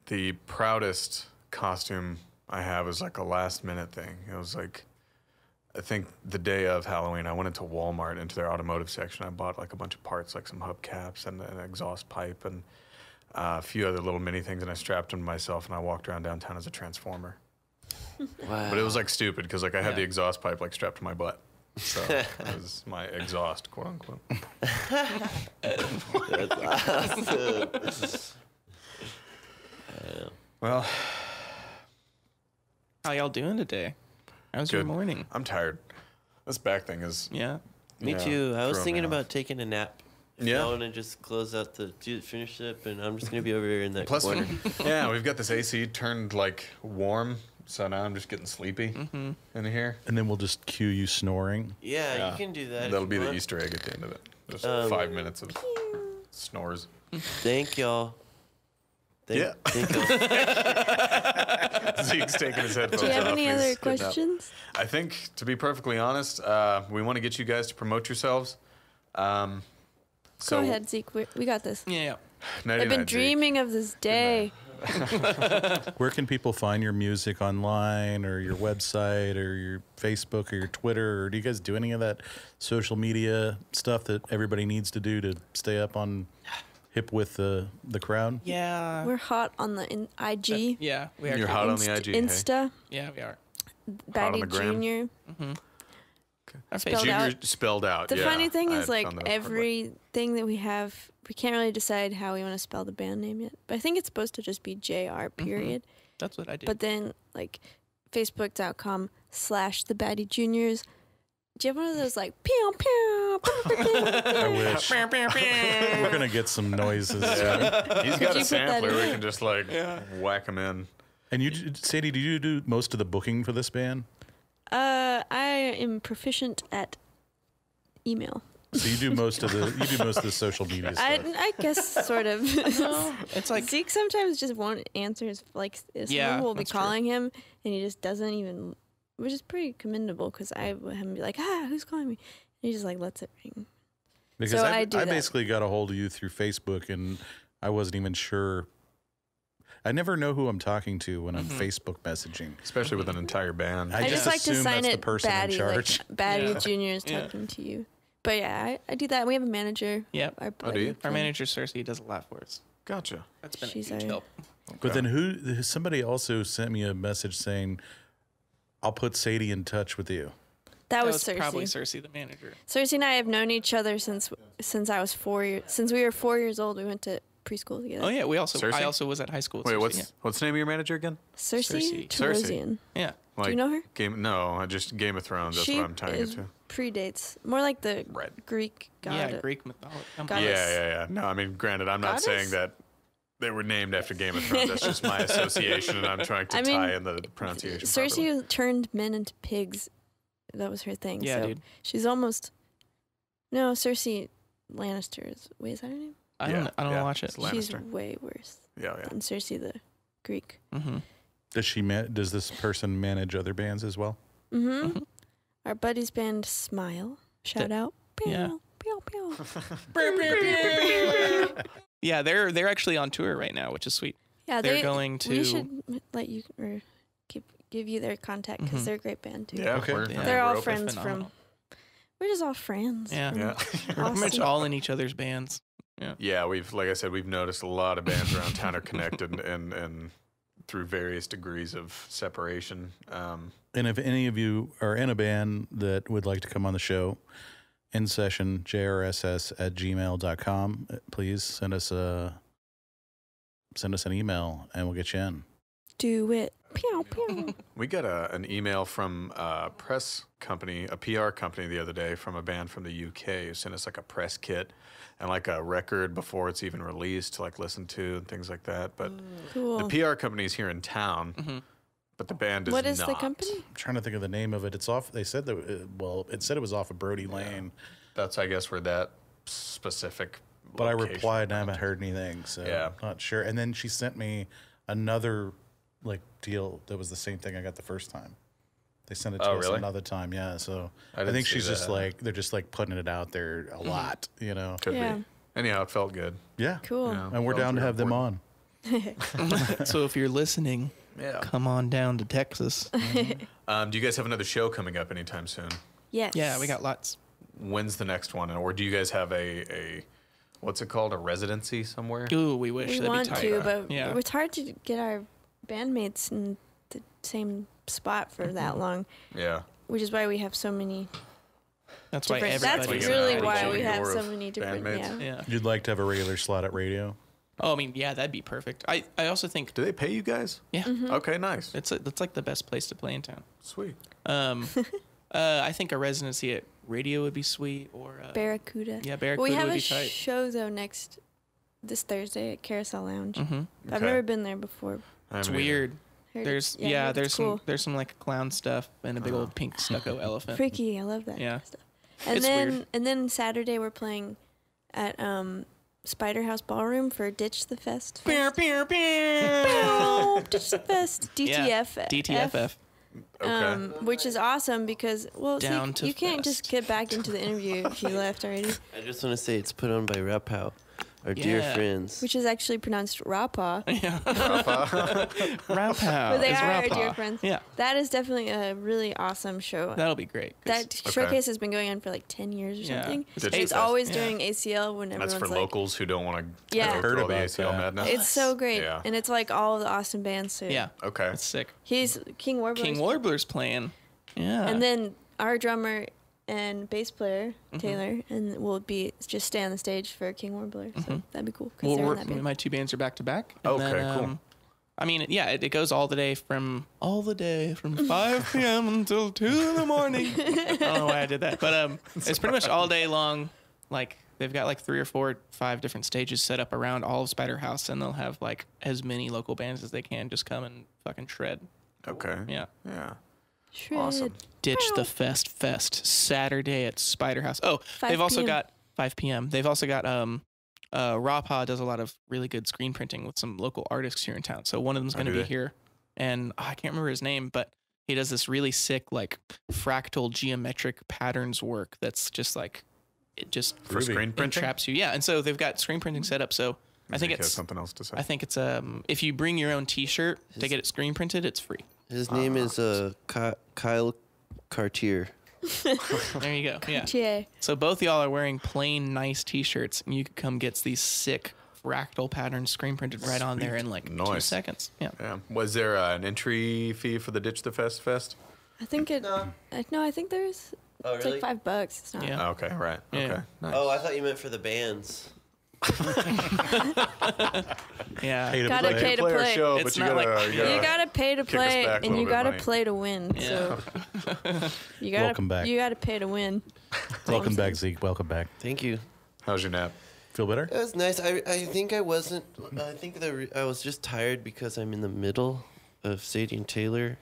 the proudest costume I have is like a last minute thing. It was like, I think the day of Halloween, I went into Walmart, into their automotive section. I bought like a bunch of parts, like some hubcaps and an exhaust pipe and a few other little mini things, and I strapped them to myself, and I walked around downtown as a transformer. Wow. But it was like stupid because like I had Yeah. the exhaust pipe like strapped to my butt. So it was my exhaust, quote unquote. That's awesome. Well, How y'all doing today? How's your Good. morning? I'm tired. This back thing is Yeah. Me yeah, too. I was throwing thinking me off. about taking a nap. Yeah. I want to just close out finish it up, and I'm just gonna be over here in that Plus, corner. yeah, we've got this AC turned like warm, so now I'm just getting sleepy in here. And then we'll just cue you snoring. Yeah, Yeah. you can do that. if That'll you be the want. Easter egg at the end of it. Just 5 minutes of snores. Thank y'all. Yeah. Thank y'all. Zeke's taking his headphones Do you have off. any He's other getting up. questions? I think, to be perfectly honest, we want to get you guys to promote yourselves. Go ahead, Zeke. We got this. Yeah. I've been dreaming of this day. Where can people find your music online, or your website, or your Facebook, or your Twitter? Or do you guys do any of that social media stuff that everybody needs to do to stay up on hip with the crowd? Yeah. We're hot on the IG. Yeah, we are. You're hot on the IG. hey? Insta. Yeah, we are. Batty the gram. Jr. Our Spelled face- out. Junior spelled out. The yeah. funny thing I is, like, found that out everything that we have, we can't really decide how we want to spell the band name yet. But I think it's supposed to just be JR, period. That's what I do. But then, like, Facebook.com/the Batty Juniors. Do you have one of those, like, pew, pew, pew, pew, pew, I wish. We're going to get some noises. Yeah. He's got you a put that sampler in? where we can just like whack him in. And you, Sadie, do you do most of the booking for this band? I am proficient at email. So you do most of the social media stuff. I guess sort of. it's like Zeke sometimes just won't answer his, like, Yeah, someone will be that's true. calling him and he just doesn't even, which is pretty commendable because I would have him be like, who's calling me? And he just like lets it ring. Because So I I do that. basically got a hold of you through Facebook, and I wasn't even sure. I never know who I'm talking to when I'm Facebook messaging. Especially with an entire band. I just like to assume sign that's it the person Batty, in charge. like Batty Yeah. Jr. is Yeah. talking to you. But yeah, I do that. We have a manager. Yep. Our, Oh, do you? Our manager Cersei does a lot for us. Gotcha. That's been She's a huge our- help. But then somebody also sent me a message saying, I'll put Sadie in touch with you. That That was was Cersei. probably Cersei, the manager. Cersei and I have known each other since I was 4 years. Since we were 4 years old, we went to preschool together. Oh yeah, I Cersei? also was at high school. With Wait, Cersei, what's the name of your manager again? Cersei Cersei. Terosian. yeah. Like, Do you know her? No, just Game of Thrones. That's She what I'm tying it is to. predates more like the Right. Greek god. Yeah, Greek mythology. God- Yeah. No, I mean, granted, I'm not Goddess? saying that they were named after Game of Thrones. That's just my association, and I'm trying to I mean, tie in the pronunciation. properly. Cersei turned men into pigs. That was her thing. Yeah, so dude. she's almost. No, Cersei Lannister is. Wait, is that her name? I don't yeah, watch it. it's Lannister. She's way worse Yeah. than Cersei the Greek. Mm-hmm. Does this person manage other bands as well? Mm-hmm. Mhm. Our buddy's band Smile. Shout out. yeah. Pew, pew. Yeah, they're actually on tour right now, which is sweet. Yeah, They're going We to- should let you or give you their contact because Mhm. they're a great band too. Yeah, Okay. we're- Yeah. They're all open. friends phenomenal. We're just all friends. Yeah. from Yeah. We're pretty much Austin. all in each other's bands. Yeah, like I said, we've noticed a lot of bands around town are connected and through various degrees of separation. And if any of you are in a band that would like to come on the show, in session, jrss@gmail.com, please send us an email and we'll get you in. Do it. Pew, pew. We got an email from a press company, a PR company the other day from a band from the UK who sent us like a press kit and like a record before it's even released to like listen to and things like that. But Cool. the PR company is here in town, Mhm. but the band is What is not. the company? I'm trying to think of the name of it. It's off. They said that. It said it was off of Brody Lane, That's, I guess, where that specific. but I location replied and I went. haven't heard anything. So Yeah. not sure. And then she sent me another like deal that was the same thing I got the first time. They sent it to Oh, us really? another time. Yeah. So I I, didn't think see she's just that. like they're just like putting it out there a lot. You know. Could Yeah. be. Anyhow, it felt good. Yeah. Cool. Yeah. And we're Felt down to real have them important. on. So if you're listening, Yeah. come on down to Texas. Do you guys have another show coming up anytime soon? Yes. Yeah, we got lots. When's the next one? Or do you guys have a what's it called? A residency somewhere? Ooh, we wish We that'd want be tight. to, but Yeah. it's hard to get our bandmates in the same spot for that long, Yeah. which is why we have so many That's why different. everybody. That's Like really an why outreach we have or so of many different. bandmates? Yeah. Yeah. You'd like to have a regular slot at radio? Oh, I mean, yeah, that'd be perfect. I also think, Do they pay you guys? yeah, Mm-hmm. Okay, nice. that's like the best place to play in town. Sweet. I think a residency at radio would be sweet, or Barracuda. yeah, Barracuda We have would a be tight. show though this Thursday at Carousel Lounge. Mm-hmm. I've Okay. never been there before. It's I mean, weird. Heard There's it's- heard there's it's some cool. there's some like clown stuff and a big old pink stucco elephant. Freaky. I love that Yeah. kind of stuff. And It's then weird. and then Saturday we're playing at Spider House Ballroom for Ditch the Fest. Pew, pew, pew. Ditch the Fest. DTF. DTFF. Okay. Which is awesome because Down to you can't fest. just get back into the interview if you left already, I just want to say it's put on by Rapow, our dear Yeah. friends. which is actually pronounced Rapa. Yeah. Rapow. But they It's are our Rapow. dear friends. Yeah, That is definitely a really awesome show. that'll be great. 'cause- That showcase has been going on for like 10 years or Yeah. something. Ditch the It's Fest. always Yeah. during ACL when That's everyone's for like, locals who don't want to Yeah. go Heard through all the about ACL that. madness. it's so great. Yeah. And it's like all of the awesome bands. So yeah, Okay. it's sick. He's King Warbler. King Warbler's playing. Yeah. And then our drummer and bass player, Mm-hmm. Taylor, and will be just stay on the stage for King Warbler. So that'd be cool. 'Cause well, they're in that band. my two bands are back to back. and Okay, then, cool. I mean, yeah, it goes all the day from 5 p.m. until 2 in the morning. I don't know why I did that, but it's pretty much all day long. Like they've got like 3 or 4, 5 different stages set up around all of Spider House, and they'll have like as many local bands as they can just come and fucking shred. Okay. Yeah. Yeah. Shred. Awesome. Ditch the Fest Saturday at Spider House. Oh, 5 they've also p.m. got 5 p.m. They've also got Rapa does a lot of really good screen printing with some local artists here in town. So one of them's going to do be they? here, and I can't remember his name, but he does this really sick like fractal geometric patterns work that's just like it just For screen printing? entraps you. Yeah, and so they've got screen printing set up. So I think Zeke has it's something else to say. I think it's if you bring your own T-shirt to get it screen printed, it's free. His name is Kyle Cartier. There you go. Yeah. Yeah. So both y'all are wearing plain nice T-shirts, and you can come get these sick fractal patterns screen printed right on there in like 2 Nice. seconds. Yeah. Yeah. Was there an entry fee for the Ditch the Fest fest? I think it. No, I think there's. Oh, It's really? like $5. It's not. Yeah. Oh, okay, right. Yeah. Okay. Nice. Oh, I thought you meant for the bands. Yeah. Pay to Gotta play. pay to Play our play. show, It's but you not gotta, like- You gotta pay to kick us play, back a and little you bit gotta of money. play to win. Yeah. So you gotta Welcome back. You gotta pay to win. Welcome back, Zeke. Welcome back. Thank you. How's your nap? Feel better? It was nice. I think I wasn't. I think I was just tired because I'm in the middle of Sadie and Taylor,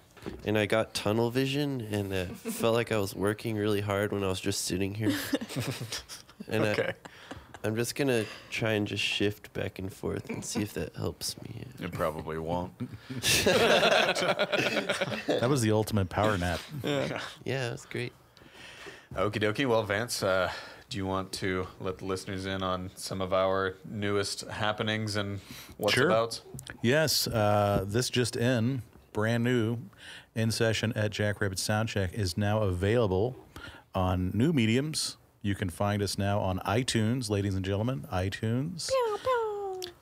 and I got tunnel vision, and it felt like I was working really hard when I was just sitting here. And Okay. I'm just gonna try and just shift back and forth and see if that helps me. It probably won't. That was the ultimate power nap. Yeah, it was great. Okie dokie. Well, Vance, do you want to let the listeners in on some of our newest happenings and what's Sure. about? Yes, this just in, brand new, in session at JackRabbit SoundShack is now available on new mediums. You can find us now on iTunes, ladies and gentlemen, iTunes,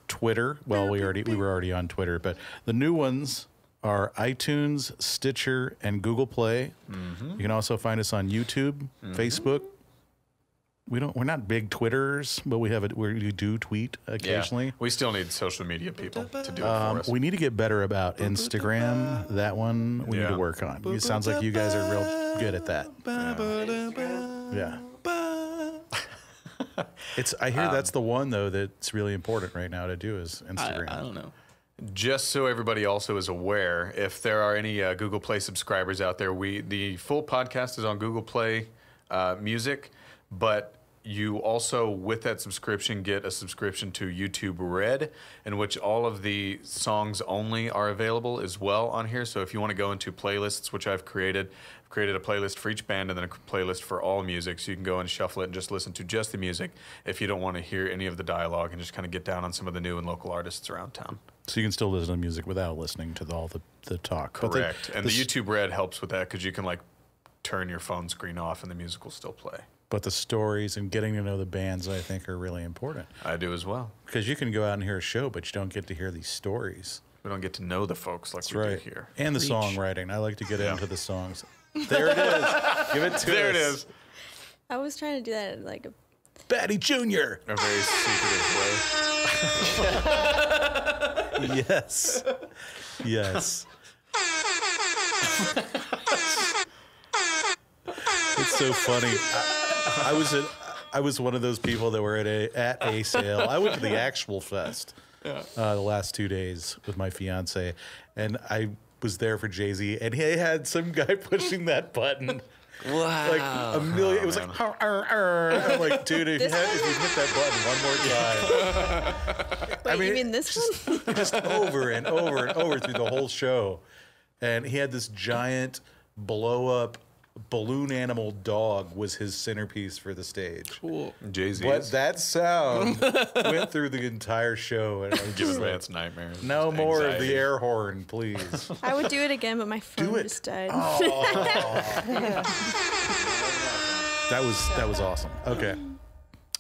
Twitter. Well, we were already on Twitter, but the new ones are iTunes, Stitcher, and Google Play. You can also find us on YouTube, Facebook. We're not big Twitters, but we do tweet occasionally. Yeah. We still need social media people to do it for us. We need to get better about Instagram. That one we need Yeah. to work on. It sounds like you guys are real good at that. Yeah. I hear that's the one though that's really important right now to do is Instagram. I don't know. Just so everybody also is aware, if there are any Google Play subscribers out there, the full podcast is on Google Play Music, but you also, with that subscription, get a subscription to YouTube Red, in which all of the songs only are available as well on here. So if you want to go into playlists, which I've created a playlist for each band and then a playlist for all music, so you can go and shuffle it and just listen to just the music if you don't want to hear any of the dialogue and just kind of get down on some of the new and local artists around town. So you can still listen to music without listening to all the talk. But Correct. And the YouTube Red helps with that because you can like turn your phone screen off and the music will still play. But the stories and getting to know the bands, I think, are really important. I do as well. Because you can go out and hear a show, but you don't get to hear these stories. We don't get to know the folks like we do here. And the Preach. songwriting. I like to get into the songs. There it is. Give it to There us. it is. I was trying to do that in like a. Batty Jr. A very secretive way. Yes. Yes. It's so funny. I was one of those people that were at a sale. I went to the actual fest the last 2 days with my fiance, and I was there for Jay-Z, and he had some guy pushing that button. Wow. Like a million. It was like, I'm like, dude, if you hit that button one more time. Wait, you mean this one? Just over and over and over through the whole show. And he had this giant blow up balloon animal dog was his centerpiece for the stage. Cool. Jay-Z. But that sound went through the entire show. And I was Giving just like, Vance nightmares. no Just more of anxiety. the air horn, please. I would do it again, but my phone it. just died. That was awesome. Okay.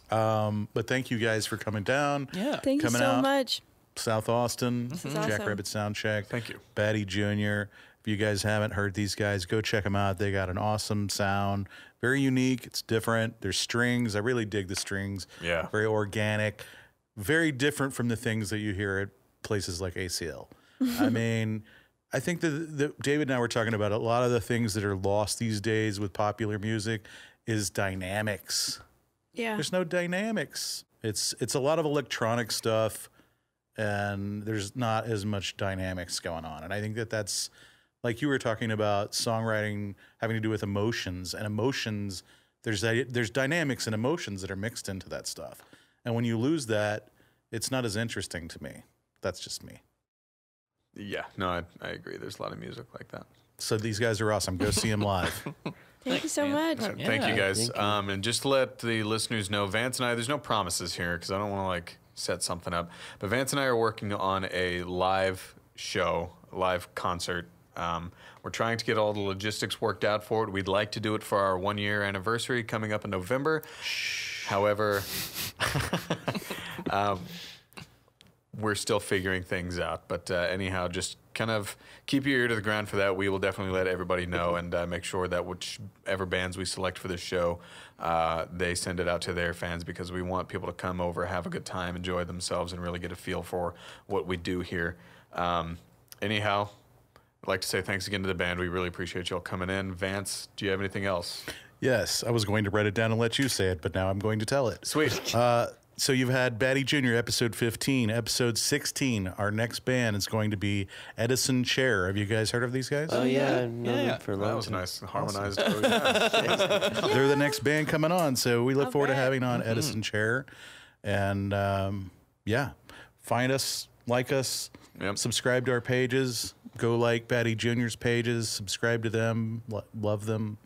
But thank you guys for coming down. Yeah. Thank you Coming so out. much. South Austin, is awesome. JackRabbit SoundShack. Thank you. Batty Jr. If you guys haven't heard these guys, go check them out. They got an awesome sound. Very unique. It's different. There's strings. I really dig the strings. Yeah. Very organic. Very different from the things that you hear at places like ACL. I mean, I think that David and I were talking about a lot of the things that are lost these days with popular music is dynamics. Yeah. There's no dynamics. It's a lot of electronic stuff, and there's not as much dynamics going on. And I think that's like you were talking about songwriting having to do with emotions, and emotions. There's dynamics and emotions that are mixed into that stuff. And when you lose that, it's not as interesting to me. That's just me. Yeah. No, I agree. There's a lot of music like that. So these guys are awesome. Go see them live. Thank you so much. Thank you guys. Thank you. And just to let the listeners know, Vance and I, there's no promises here because I don't want to like set something up. But Vance and I are working on a live show, a live concert. We're trying to get all the logistics worked out for it. We'd like to do it for our 1-year anniversary coming up in November. However, we're still figuring things out. But anyhow, just kind of keep your ear to the ground for that. We will definitely let everybody know and make sure that whichever bands we select for this show, they send it out to their fans because we want people to come over, have a good time, enjoy themselves, and really get a feel for what we do here. Anyhow, I'd like to say thanks again to the band. We really appreciate y'all coming in. Vance, do you have anything else? Yes, I was going to write it down and let you say it, but now I'm going to tell it. Sweet. So you've had Batty Jr. episode 15, episode 16. Our next band is going to be Edison Chair. Have you guys heard of these guys? Oh yeah, I've known them for a long That was time. nice, harmonized. Oh, yeah. They're the next band coming on, so we look forward to bet. having on Edison Chair. And yeah, find us, like us, Yep. subscribe to our pages, go like Batty Jr.'s pages, subscribe to them, love them.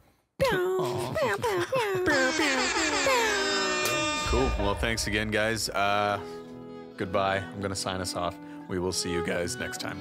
Cool. Well, thanks again, guys. Goodbye. I'm going to sign us off. We will see you guys next time.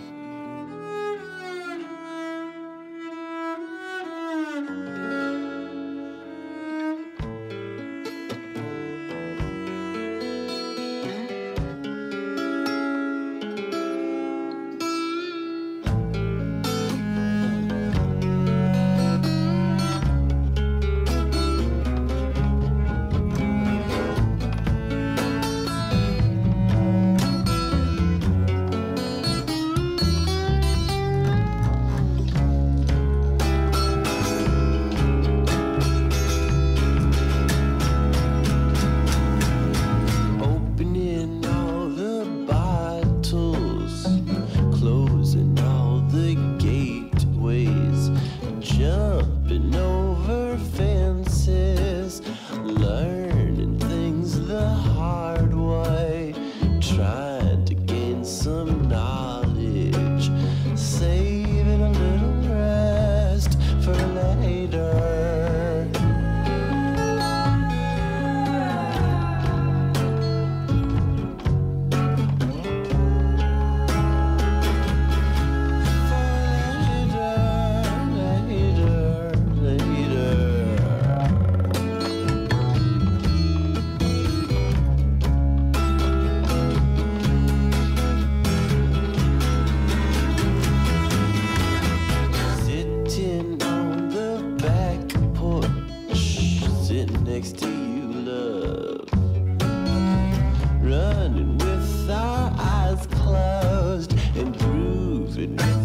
Opening all the bottles, closing all the gateways, jumping over fences, learning things the hard way, trying to gain some knowledge, saving a little rest for later. Sitting on the back porch, sitting next to you, love. Running with our eyes closed and grooving with